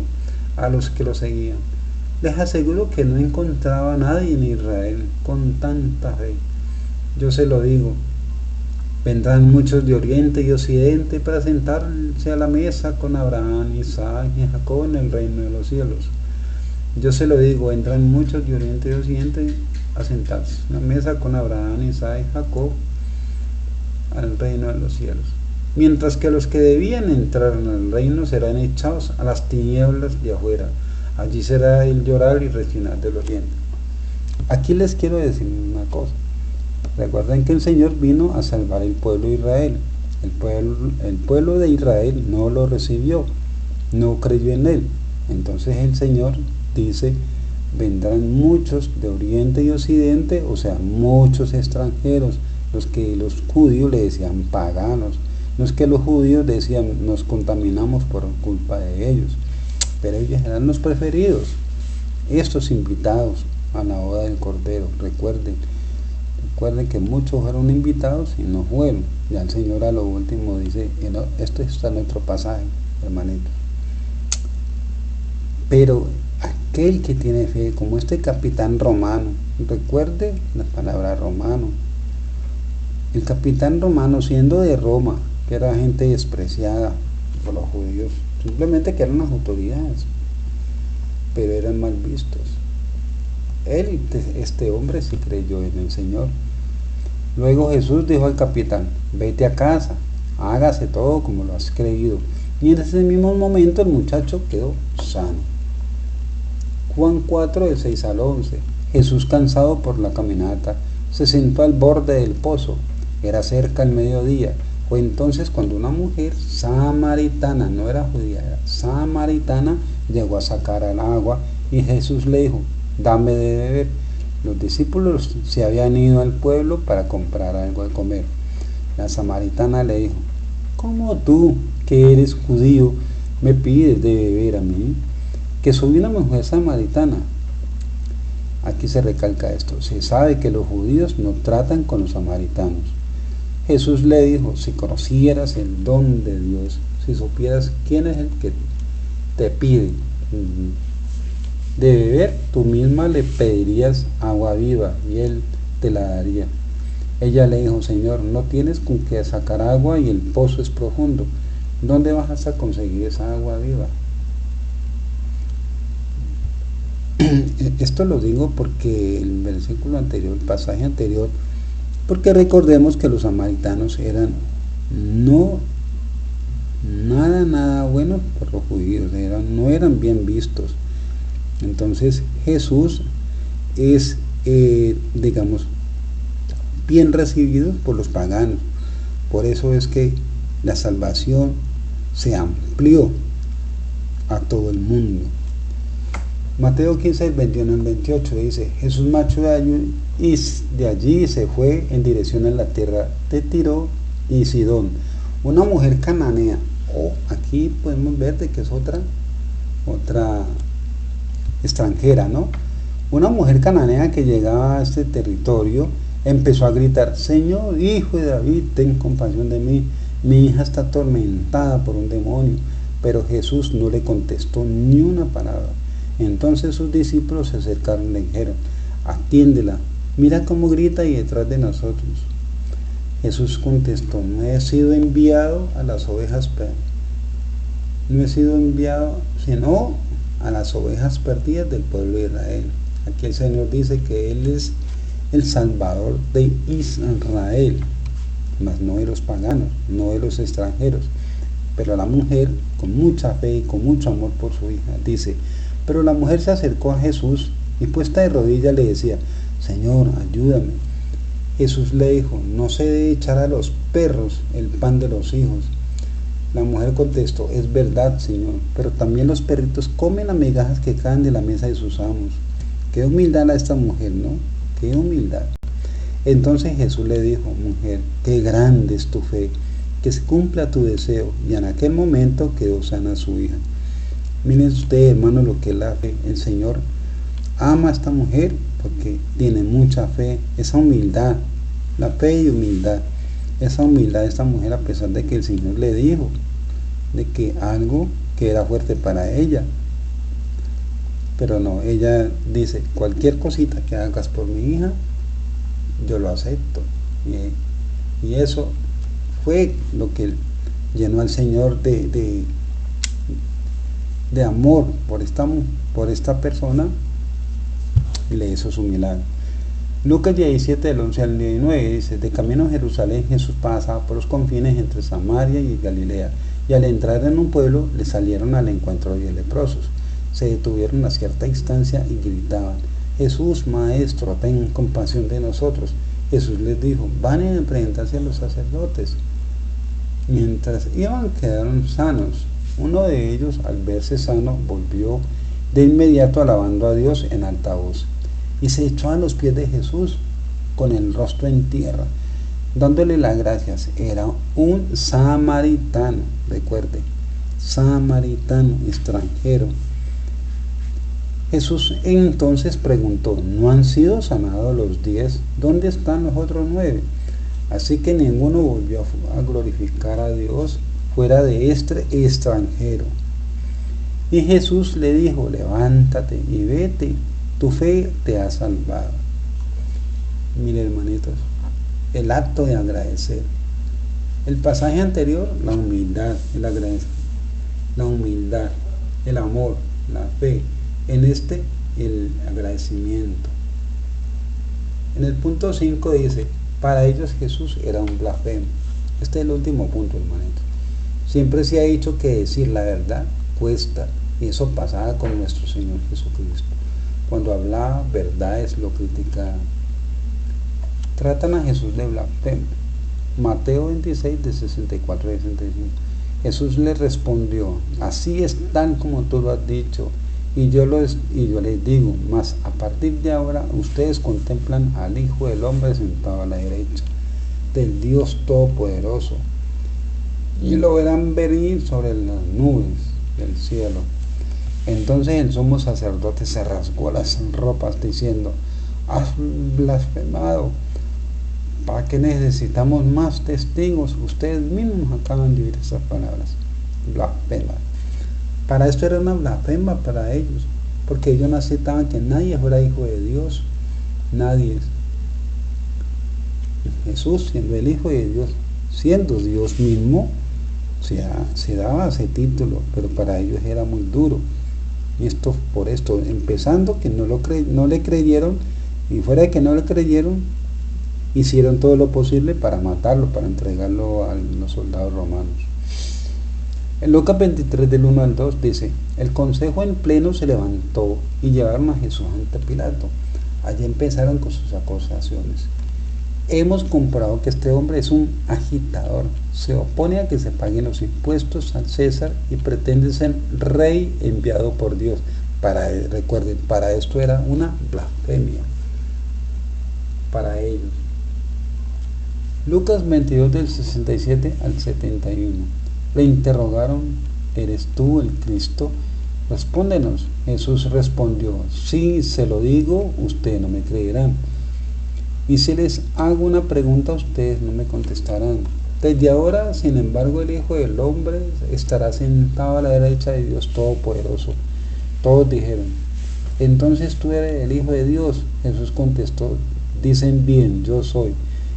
Speaker 1: a los que lo seguían: les aseguro que no encontraba a nadie en Israel con tanta fe. Yo se lo digo, vendrán muchos de oriente y occidente para sentarse a la mesa con Abraham, Isaac y Jacob en el reino de los cielos. Yo se lo digo, vendrán muchos de oriente y occidente a sentarse a la mesa con Abraham, Isaac y Jacob al reino de los cielos. Mientras que los que debían entrar en el reino serán echados a las tinieblas de afuera. Allí será el llorar y rechinar de los dientes. Aquí les quiero decir una cosa. Recuerden que el Señor vino a salvar el pueblo de Israel. El pueblo de Israel no lo recibió, no creyó en él. Entonces el Señor dice: vendrán muchos de oriente y occidente, o sea, muchos extranjeros, los que los judíos le decían paganos. No es que los judíos decían: nos contaminamos por culpa de ellos, pero ellos eran los preferidos, estos invitados a la boda del Cordero. Recuerden que muchos fueron invitados y no fueron. Ya el Señor a lo último dice: esto está en otro pasaje, hermanitos. Pero aquel que tiene fe, como este capitán romano, recuerde la palabra romano, el capitán romano, siendo de Roma, que era gente despreciada por los judíos, simplemente que eran las autoridades, pero eran mal vistos. Este hombre sí creyó en el Señor. Luego Jesús dijo al capitán: vete a casa, hágase todo como lo has creído. Y en ese mismo momento el muchacho quedó sano. Juan 4, del 6 al 11. Jesús, cansado por la caminata, se sentó al borde del pozo. Era cerca el mediodía. Fue entonces cuando una mujer samaritana, no era judía, era samaritana, llegó a sacar el agua, y Jesús le dijo: dame de beber. Los discípulos se habían ido al pueblo para comprar algo de comer. La samaritana le dijo: ¿cómo tú, que eres judío, me pides de beber a mí, que soy una mujer samaritana? Aquí se recalca esto: se sabe que los judíos no tratan con los samaritanos. Jesús le dijo: si conocieras el don de Dios, si supieras quién es el que te pide de beber, tú misma le pedirías agua viva y él te la daría. Ella le dijo, Señor, no tienes con qué sacar agua y el pozo es profundo. ¿Dónde vas a conseguir esa agua viva? Esto lo digo porque el versículo anterior, el pasaje anterior, porque recordemos que los samaritanos eran no nada bueno por los judíos, no eran bien vistos. Entonces Jesús es, digamos, bien recibido por los paganos. Por eso es que la salvación se amplió a todo el mundo. Mateo 15, 21 al 28 dice, Jesús marchó de allí se fue en dirección a la tierra de Tiro y Sidón. Una mujer cananea, aquí podemos ver de que es otra extranjera, ¿no? Una mujer cananea que llegaba a este territorio empezó a gritar, Señor, hijo de David, ten compasión de mí, mi hija está atormentada por un demonio. Pero Jesús no le contestó ni una palabra. Entonces sus discípulos se acercaron y le dijeron, atiéndela, mira cómo grita y detrás de nosotros. Jesús contestó, no he sido enviado a las ovejas perdidas, no he sido enviado sino a las ovejas perdidas del pueblo de Israel. Aquí el Señor dice que Él es el Salvador de Israel, mas no de los paganos, no de los extranjeros. Pero la mujer, con mucha fe y con mucho amor por su hija, dice, pero la mujer se acercó a Jesús y puesta de rodillas le decía, Señor, ayúdame. Jesús le dijo, no se debe echar a los perros el pan de los hijos. La mujer contestó, es verdad, Señor, pero también los perritos comen las migajas que caen de la mesa de sus amos. Qué humildad a esta mujer, ¿no? Qué humildad. Entonces Jesús le dijo, mujer, qué grande es tu fe, que se cumpla tu deseo. Y en aquel momento quedó sana su hija. Miren ustedes, hermanos, lo que es la fe. El Señor ama a esta mujer porque tiene mucha fe, esa humildad, la fe y humildad. Esa humildad de esta mujer, a pesar de que el Señor le dijo de que algo que era fuerte para ella, pero no, ella dice, cualquier cosita que hagas por mi hija, yo lo acepto. Y eso fue lo que llenó al Señor de amor por esta persona y le hizo su milagro. Lucas 17, del 11 al 19 dice, de camino a Jerusalén Jesús pasaba por los confines entre Samaria y Galilea, y al entrar en un pueblo le salieron al encuentro 10 leprosos. Se detuvieron a cierta distancia y gritaban, Jesús, Maestro, ten compasión de nosotros. Jesús les dijo, van a presentarse a los sacerdotes. Mientras iban quedaron sanos. Uno de ellos, al verse sano, volvió de inmediato alabando a Dios en alta voz, y se echó a los pies de Jesús con el rostro en tierra, dándole las gracias. Era un samaritano, recuerde, samaritano, extranjero. Jesús entonces preguntó, ¿no han sido sanados los 10? ¿Dónde están los otros 9? Así que ninguno volvió a glorificar a Dios fuera de este extranjero. Y Jesús le dijo, levántate y vete, tu fe te ha salvado. Mire, hermanitos, el acto de agradecer. El pasaje anterior, la humildad, el agradecimiento, la humildad, el amor, la fe. En este, el agradecimiento. En el punto 5 dice, para ellos Jesús era un blasfemo. Este es el último punto, hermanito. Siempre se ha dicho que decir la verdad cuesta, y eso pasaba con nuestro Señor Jesucristo. Cuando hablaba verdades lo criticaban. Tratan a Jesús de blasfemo. Mateo 26, de 64 a 65. Jesús le respondió, así es tal como tú lo has dicho, y yo les digo, mas a partir de ahora ustedes contemplan al Hijo del Hombre sentado a la derecha del Dios Todopoderoso, y lo verán venir sobre las nubes del cielo. Entonces el sumo sacerdote se rasgó las ropas diciendo, has blasfemado. ¿Para qué necesitamos más testigos? Ustedes mismos acaban de oír esas palabras. Blasfema. Para esto era una blasfema para ellos, porque ellos no aceptaban que nadie fuera hijo de Dios. Nadie. Jesús, siendo el Hijo de Dios, siendo Dios mismo, se daba ese título, pero para ellos era muy duro. Y esto por esto, empezando que no le creyeron, y fuera de que no le creyeron, hicieron todo lo posible para matarlo, para entregarlo a los soldados romanos. En Lucas 23 del 1 al 2 dice, el consejo en pleno se levantó y llevaron a Jesús ante Pilato. Allí empezaron con sus acusaciones. Hemos comprobado que este hombre es un agitador, se opone a que se paguen los impuestos al César y pretende ser rey enviado por Dios. Recuerden, para esto era una blasfemia para ellos. Lucas 22 del 67 al 71. Le interrogaron, ¿eres tú el Cristo? Respóndenos. Jesús respondió, si se lo digo, ustedes no me creerán. Y si les hago una pregunta, ustedes no me contestarán. Desde ahora, sin embargo, el Hijo del Hombre estará sentado a la derecha de Dios Todopoderoso. Todos dijeron, entonces tú eres el Hijo de Dios. Jesús contestó, dicen bien, yo soy.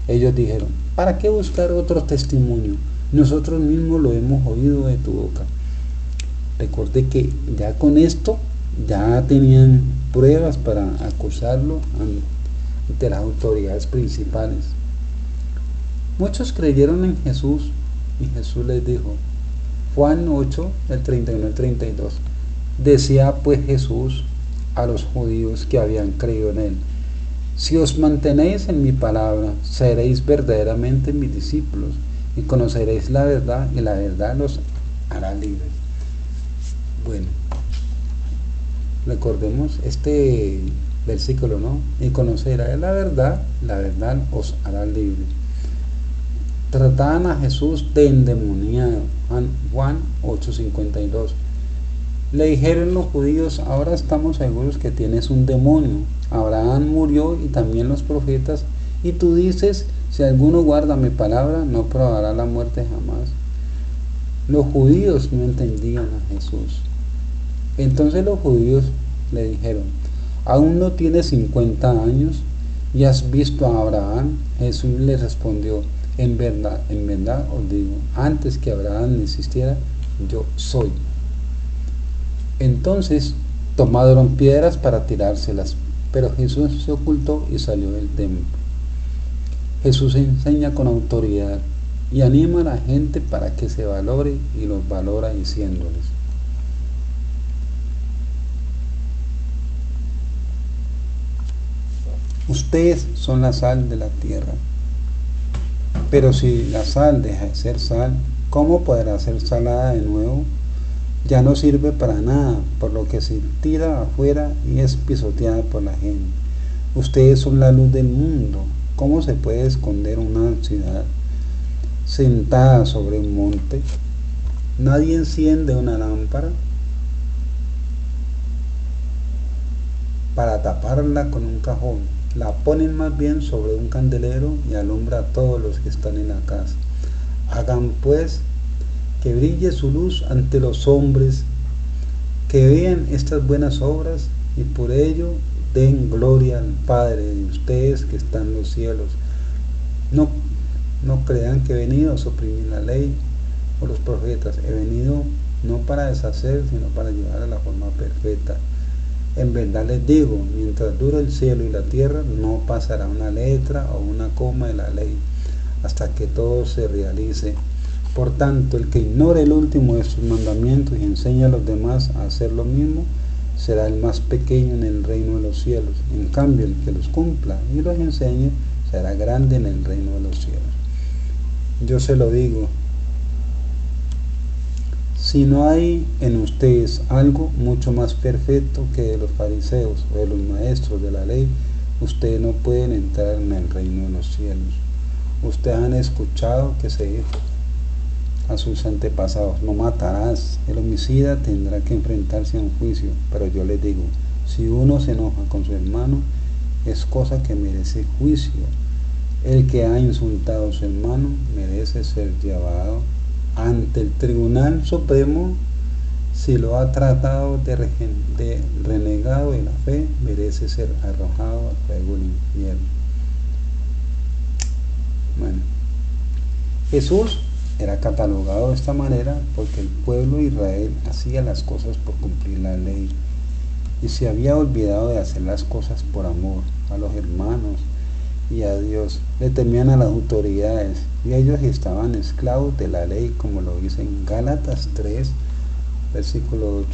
Speaker 1: Ellos dijeron, ¿para qué buscar otro testimonio? Nosotros mismos lo hemos oído de tu boca. Recordé que ya con esto, ya tenían pruebas para acusarlo ante las autoridades principales. Muchos creyeron en Jesús y Jesús les dijo, Juan 8, del 31 al 32, decía pues Jesús a los judíos que habían creído en él, si os mantenéis en mi palabra, seréis verdaderamente mis discípulos y conoceréis la verdad y la verdad los hará libres. Bueno, recordemos este versículo, ¿no? Y conoceréis la verdad os hará libres. Trataban a Jesús de endemoniado, Juan 8:52. Le dijeron los judíos, ahora estamos seguros que tienes un demonio. Abraham murió y también los profetas, y tú dices, si alguno guarda mi palabra, no probará la muerte jamás. Los judíos no entendían a Jesús. Entonces los judíos le dijeron, ¿aún no tienes 50 años y has visto a Abraham? Jesús les respondió, en verdad os digo, antes que Abraham existiera, yo soy. Entonces tomaron piedras para tirárselas, pero Jesús se ocultó y salió del templo. Jesús enseña con autoridad y anima a la gente para que se valore y los valora diciéndoles, ustedes son la sal de la tierra, pero si la sal deja de ser sal, ¿cómo podrá ser salada de nuevo? Ya no sirve para nada, por lo que se tira afuera y es pisoteada por la gente. Ustedes son la luz del mundo. ¿Cómo se puede esconder una ciudad sentada sobre un monte? Nadie enciende una lámpara para taparla con un cajón. La ponen más bien sobre un candelero y alumbra a todos los que están en la casa. Hagan pues que brille su luz ante los hombres, que vean estas buenas obras y por ello den gloria al Padre de ustedes que está en los cielos. No crean que he venido a suprimir la ley o los profetas. He venido no para deshacer, sino para llevar a la forma perfecta. En verdad les digo, mientras dure el cielo y la tierra, no pasará una letra o una coma de la ley, hasta que todo se realice. Por tanto, el que ignore el último de sus mandamientos y enseña a los demás a hacer lo mismo, será el más pequeño en el reino de los cielos. En cambio, el que los cumpla y los enseñe, será grande en el reino de los cielos. Yo se lo digo, si no hay en ustedes algo mucho más perfecto que de los fariseos o de los maestros de la ley, ustedes no pueden entrar en el reino de los cielos. Ustedes han escuchado que se dijo a sus antepasados, no matarás, el homicida tendrá que enfrentarse a un juicio, pero yo les digo, si uno se enoja con su hermano, es cosa que merece juicio. El que ha insultado a su hermano merece ser llevado ante el Tribunal Supremo. Si lo ha tratado de renegado de la fe, merece ser arrojado al fuego del infierno. Jesús era catalogado de esta manera porque el pueblo de Israel hacía las cosas por cumplir la ley y se había olvidado de hacer las cosas por amor a los hermanos y a Dios. Le temían a las autoridades y ellos estaban esclavos de la ley, como lo dice en Gálatas 3, versículo 8.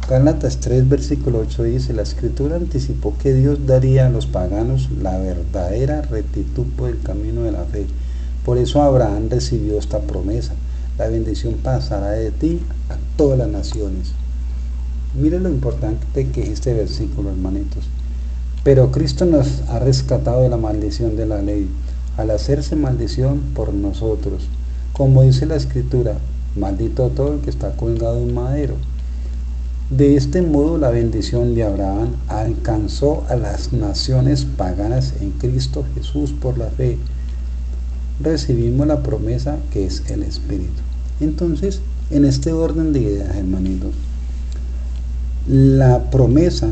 Speaker 1: Gálatas 3, versículo 8 dice: la escritura anticipó que Dios daría a los paganos la verdadera rectitud por el camino de la fe. Por eso Abraham recibió esta promesa: la bendición pasará de ti a todas las naciones. Miren lo importante que es este versículo, hermanitos. Pero Cristo nos ha rescatado de la maldición de la ley, al hacerse maldición por nosotros. Como dice la escritura: maldito todo el que está colgado en madero. De este modo la bendición de Abraham alcanzó a las naciones paganas en Cristo Jesús por la fe. Recibimos la promesa que es el Espíritu. Entonces, en este orden de ideas, hermanitos, la promesa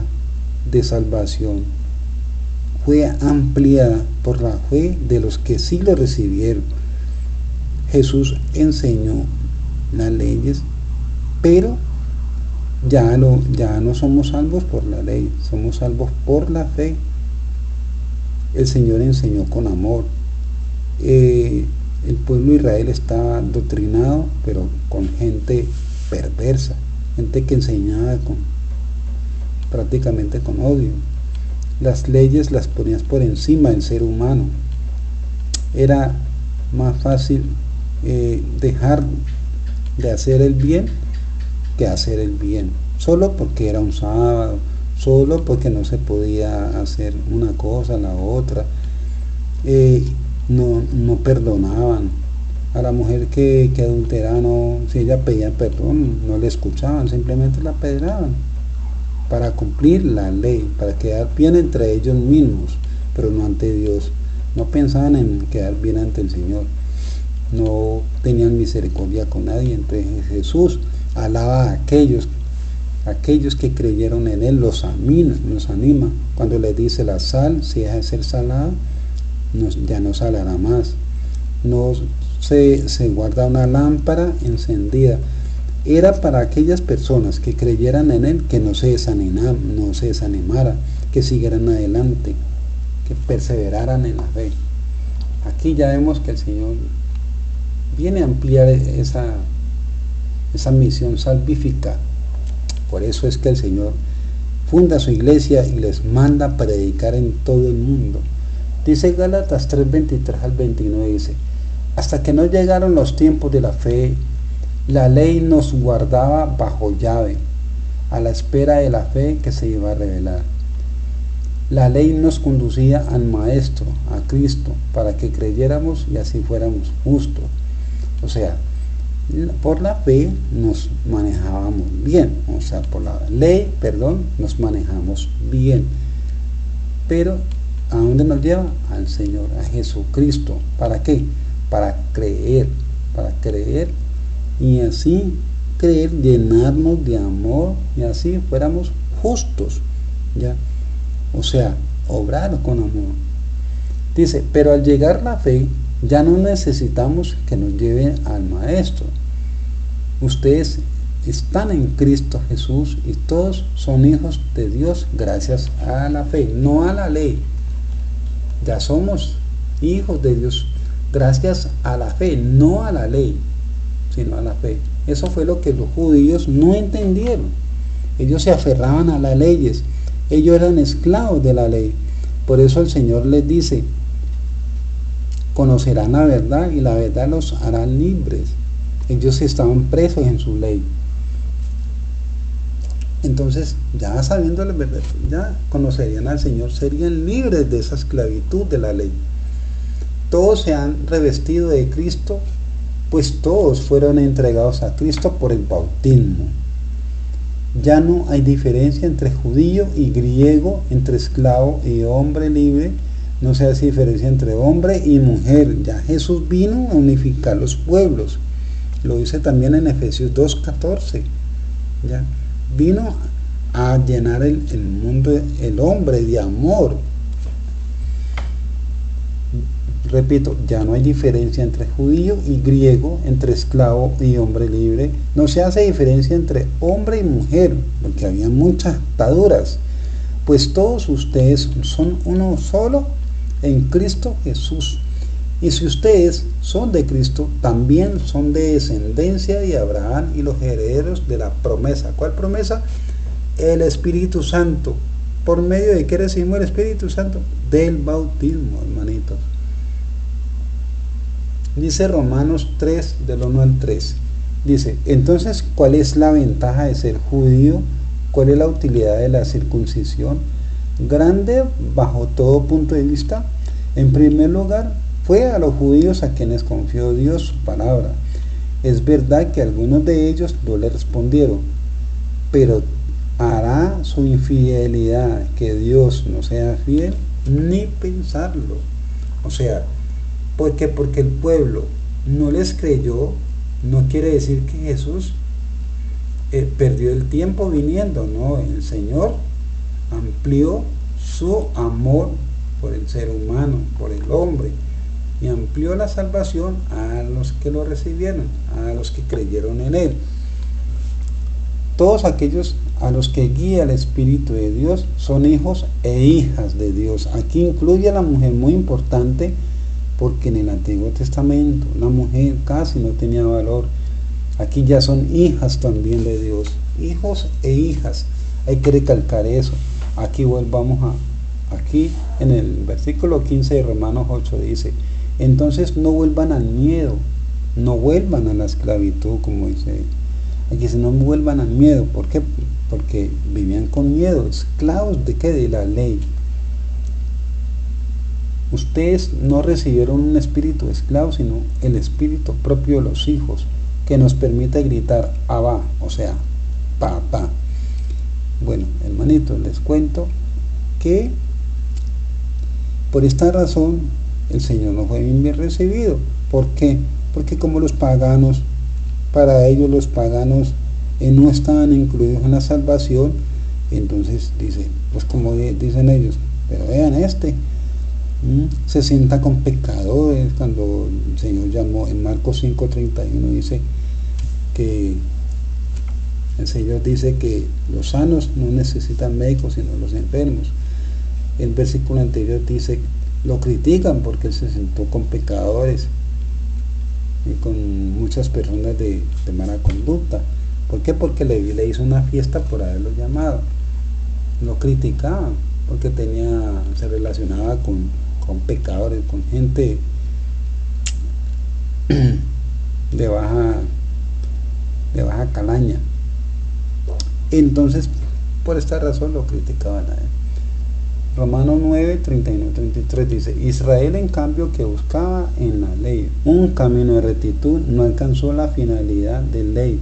Speaker 1: de salvación fue ampliada por la fe de los que sí lo recibieron. Jesús enseñó las leyes, pero ya no somos salvos por la ley, somos salvos por la fe. El Señor enseñó con amor. El pueblo de Israel está adoctrinado, pero con gente perversa, gente que enseñaba prácticamente con odio. Las leyes las ponías por encima del ser humano. Era más fácil dejar de hacer el bien que hacer el bien, solo porque era un sábado, solo porque no se podía hacer una cosa, la otra. No perdonaban a la mujer que adulteraba. Si ella pedía perdón, no le escuchaban, simplemente la apedreaban para cumplir la ley, para quedar bien entre ellos mismos, pero no ante Dios. No pensaban en quedar bien ante el Señor, no tenían misericordia con nadie. Entonces Jesús alaba a aquellos que creyeron en Él, los anima cuando les dice: la sal, si deja de ser salada, ya no salará más. No se guarda una lámpara encendida. Era para aquellas personas que creyeran en Él, que no se desanimara, que siguieran adelante, que perseveraran en la fe. Aquí ya vemos que el Señor viene a ampliar esa misión salvífica. Por eso es que el Señor funda su iglesia y les manda a predicar en todo el mundo. Dice Gálatas 3, 23 al 29, dice: hasta que no llegaron los tiempos de la fe, la ley nos guardaba bajo llave, a la espera de la fe que se iba a revelar. La ley nos conducía al Maestro, a Cristo, para que creyéramos y así fuéramos justos. O sea, por la fe nos manejábamos bien, o sea, por la ley, nos manejamos bien. Pero ¿a dónde nos lleva? Al Señor, a Jesucristo. ¿Para qué? Para creer y así creer, llenarnos de amor y así fuéramos justos, ¿ya? O sea, obrar con amor. Dice: pero al llegar la fe, ya no necesitamos que nos lleve al Maestro. Ustedes están en Cristo Jesús y todos son hijos de Dios gracias a la fe, no a la ley. Ya somos hijos de Dios gracias a la fe, no a la ley, sino a la fe. Eso fue lo que los judíos no entendieron. Ellos se aferraban a las leyes, ellos eran esclavos de la ley. Por eso el Señor les dice: conocerán la verdad y la verdad los hará libres. Ellos estaban presos en su ley. Entonces, ya sabiendo la verdad, ya conocerían al Señor, serían libres de esa esclavitud de la ley. Todos se han revestido de Cristo, pues todos fueron entregados a Cristo por el bautismo. Ya no hay diferencia entre judío y griego, entre esclavo y hombre libre. No se hace diferencia entre hombre y mujer. Ya Jesús vino a unificar los pueblos. Lo dice también en Efesios 2:14. Ya vino a llenar el mundo, el hombre, de amor. Repito, ya no hay diferencia entre judío y griego, entre esclavo y hombre libre. No se hace diferencia entre hombre y mujer, porque había muchas ataduras. Pues todos ustedes son uno solo en Cristo Jesús. Y si ustedes son de Cristo, también son de descendencia de Abraham y los herederos de la promesa. ¿Cuál promesa? El Espíritu Santo. ¿Por medio de qué recibimos el Espíritu Santo? Del bautismo, hermanitos. Dice Romanos 3, del 1 al 3. Dice, entonces, ¿cuál es la ventaja de ser judío? ¿Cuál es la utilidad de la circuncisión? Grande bajo todo punto de vista. En primer lugar, fue a los judíos a quienes confió Dios su palabra. Es verdad que algunos de ellos no le respondieron, pero hará su infidelidad que Dios no sea fiel, ni pensarlo. O sea, porque el pueblo no les creyó, no quiere decir que Jesús perdió el tiempo viniendo, no, el Señor amplió su amor por el ser humano, por el hombre, y amplió la salvación a los que lo recibieron, a los que creyeron en él. Todos aquellos a los que guía el Espíritu de Dios son hijos e hijas de Dios. Aquí incluye a la mujer, muy importante, porque en el Antiguo Testamento la mujer casi no tenía valor. Aquí ya son hijas también de Dios, hijos e hijas. Hay que recalcar eso. Aquí aquí en el versículo 15 de Romanos 8 dice, entonces no vuelvan al miedo, no vuelvan a la esclavitud, como dice aquí, dice, no vuelvan al miedo. ¿Por qué? Porque vivían con miedo, esclavos de qué, de la ley. Ustedes no recibieron un espíritu de esclavo, sino el espíritu propio de los hijos, que nos permite gritar Abba, o sea, papá. Bueno, hermanitos, les cuento que por esta razón el Señor no fue bien recibido. ¿Por qué? Porque como los paganos, para ellos los paganos no estaban incluidos en la salvación, entonces dice, pues como dicen ellos, pero vean se sienta con pecadores, cuando el Señor llamó en Marcos 5:31 dice que el Señor dice que los sanos no necesitan médicos sino los enfermos. El versículo anterior dice, lo critican porque él se sentó con pecadores y con muchas personas de mala conducta. ¿Por qué? Porque le hizo una fiesta por haberlo llamado. Lo criticaban porque se relacionaba con pecadores, con gente de baja calaña. Entonces, por esta razón lo criticaban a él. Romanos 9, 31, 33 dice, Israel en cambio que buscaba en la ley un camino de rectitud no alcanzó la finalidad de ley.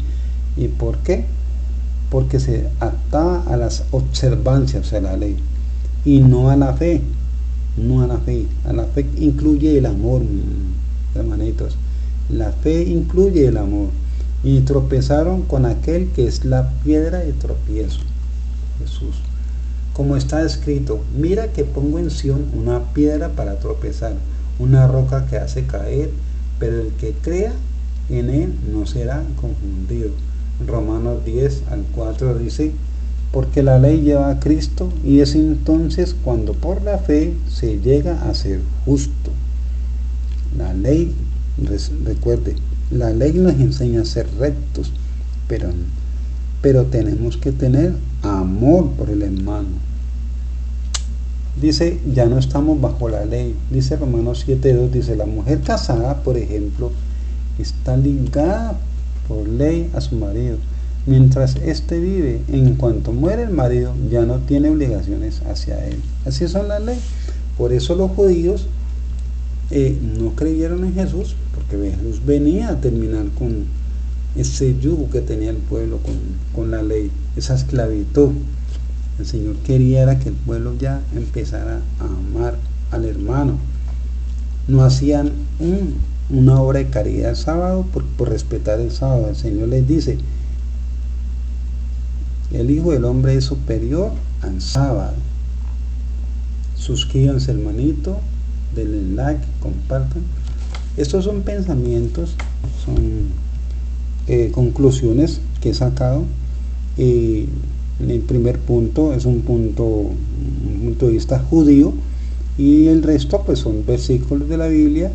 Speaker 1: ¿Y por qué? Porque se ataba a las observancias de la ley y no a la fe. No a la fe. A la fe incluye el amor, hermanitos. La fe incluye el amor. Y tropezaron con aquel que es la piedra de tropiezo, Jesús. Como está escrito, mira que pongo en Sión una piedra para tropezar, una roca que hace caer, pero el que crea en él no será confundido. Romanos 10 al 4 dice, porque la ley lleva a Cristo y es entonces cuando por la fe se llega a ser justo. La ley, recuerde, la ley nos enseña a ser rectos, pero tenemos que tener amor por el hermano. Dice, ya no estamos bajo la ley. Dice Romanos 7:2, dice, la mujer casada, por ejemplo, está ligada por ley a su marido, mientras éste vive. En cuanto muere el marido, ya no tiene obligaciones hacia él. Así son las leyes. Por eso los judíos no creyeron en Jesús, porque Jesús venía a terminar con ese yugo que tenía el pueblo con la ley, esa esclavitud. El Señor quería que el pueblo ya empezara a amar al hermano. No hacían una obra de caridad el sábado por respetar el sábado. El Señor les dice, el Hijo del Hombre es superior al sábado. Suscríbanse, hermanito, denle like, compartan. Estos son pensamientos, son conclusiones que he sacado. El primer punto es un punto de vista judío, y el resto pues son versículos de la Biblia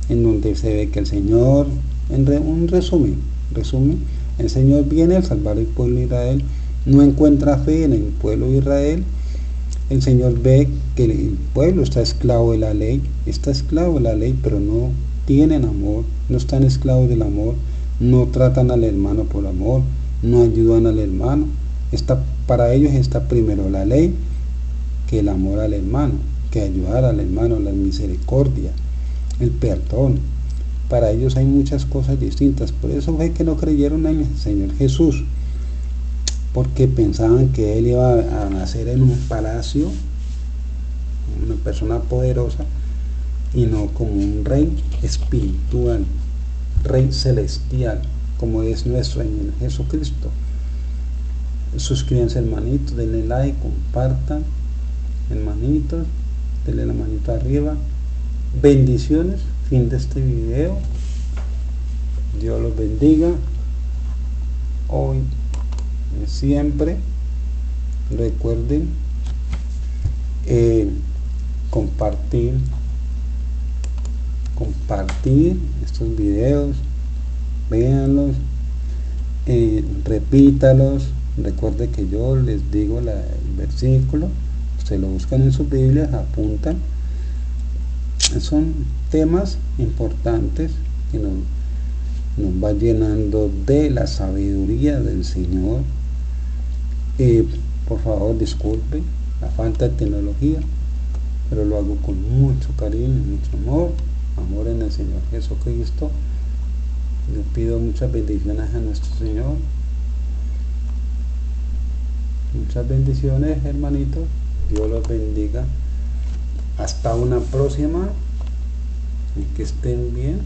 Speaker 1: en donde se ve que el Señor, un resumen, el Señor viene a salvar el pueblo de Israel, no encuentra fe en el pueblo de Israel. El Señor ve que el pueblo está esclavo de la ley, pero no tienen amor, no están esclavos del amor, no tratan al hermano por amor, no ayudan al hermano. Para ellos está primero la ley que el amor al hermano, que ayudar al hermano, la misericordia, el perdón. Para ellos hay muchas cosas distintas. Por eso fue que no creyeron en el Señor Jesús, porque pensaban que Él iba a nacer en un palacio, una persona poderosa, y no como un rey espiritual, rey celestial, como es nuestro Señor Jesucristo. Suscríbanse, hermanitos, denle like, compartan, hermanitos, denle la manito arriba. Bendiciones, fin de este video. Dios los bendiga hoy y siempre. Recuerden compartir estos videos, véanlos, repítalos. Recuerde que yo les digo el versículo, ustedes lo buscan en sus Biblias, apuntan. Son temas importantes que nos va llenando de la sabiduría del Señor. Por favor, disculpen la falta de tecnología, pero lo hago con mucho cariño, mucho amor en el Señor Jesucristo. Les pido muchas bendiciones a nuestro Señor. Muchas bendiciones, hermanitos. Dios los bendiga. Hasta una próxima. Y que estén bien.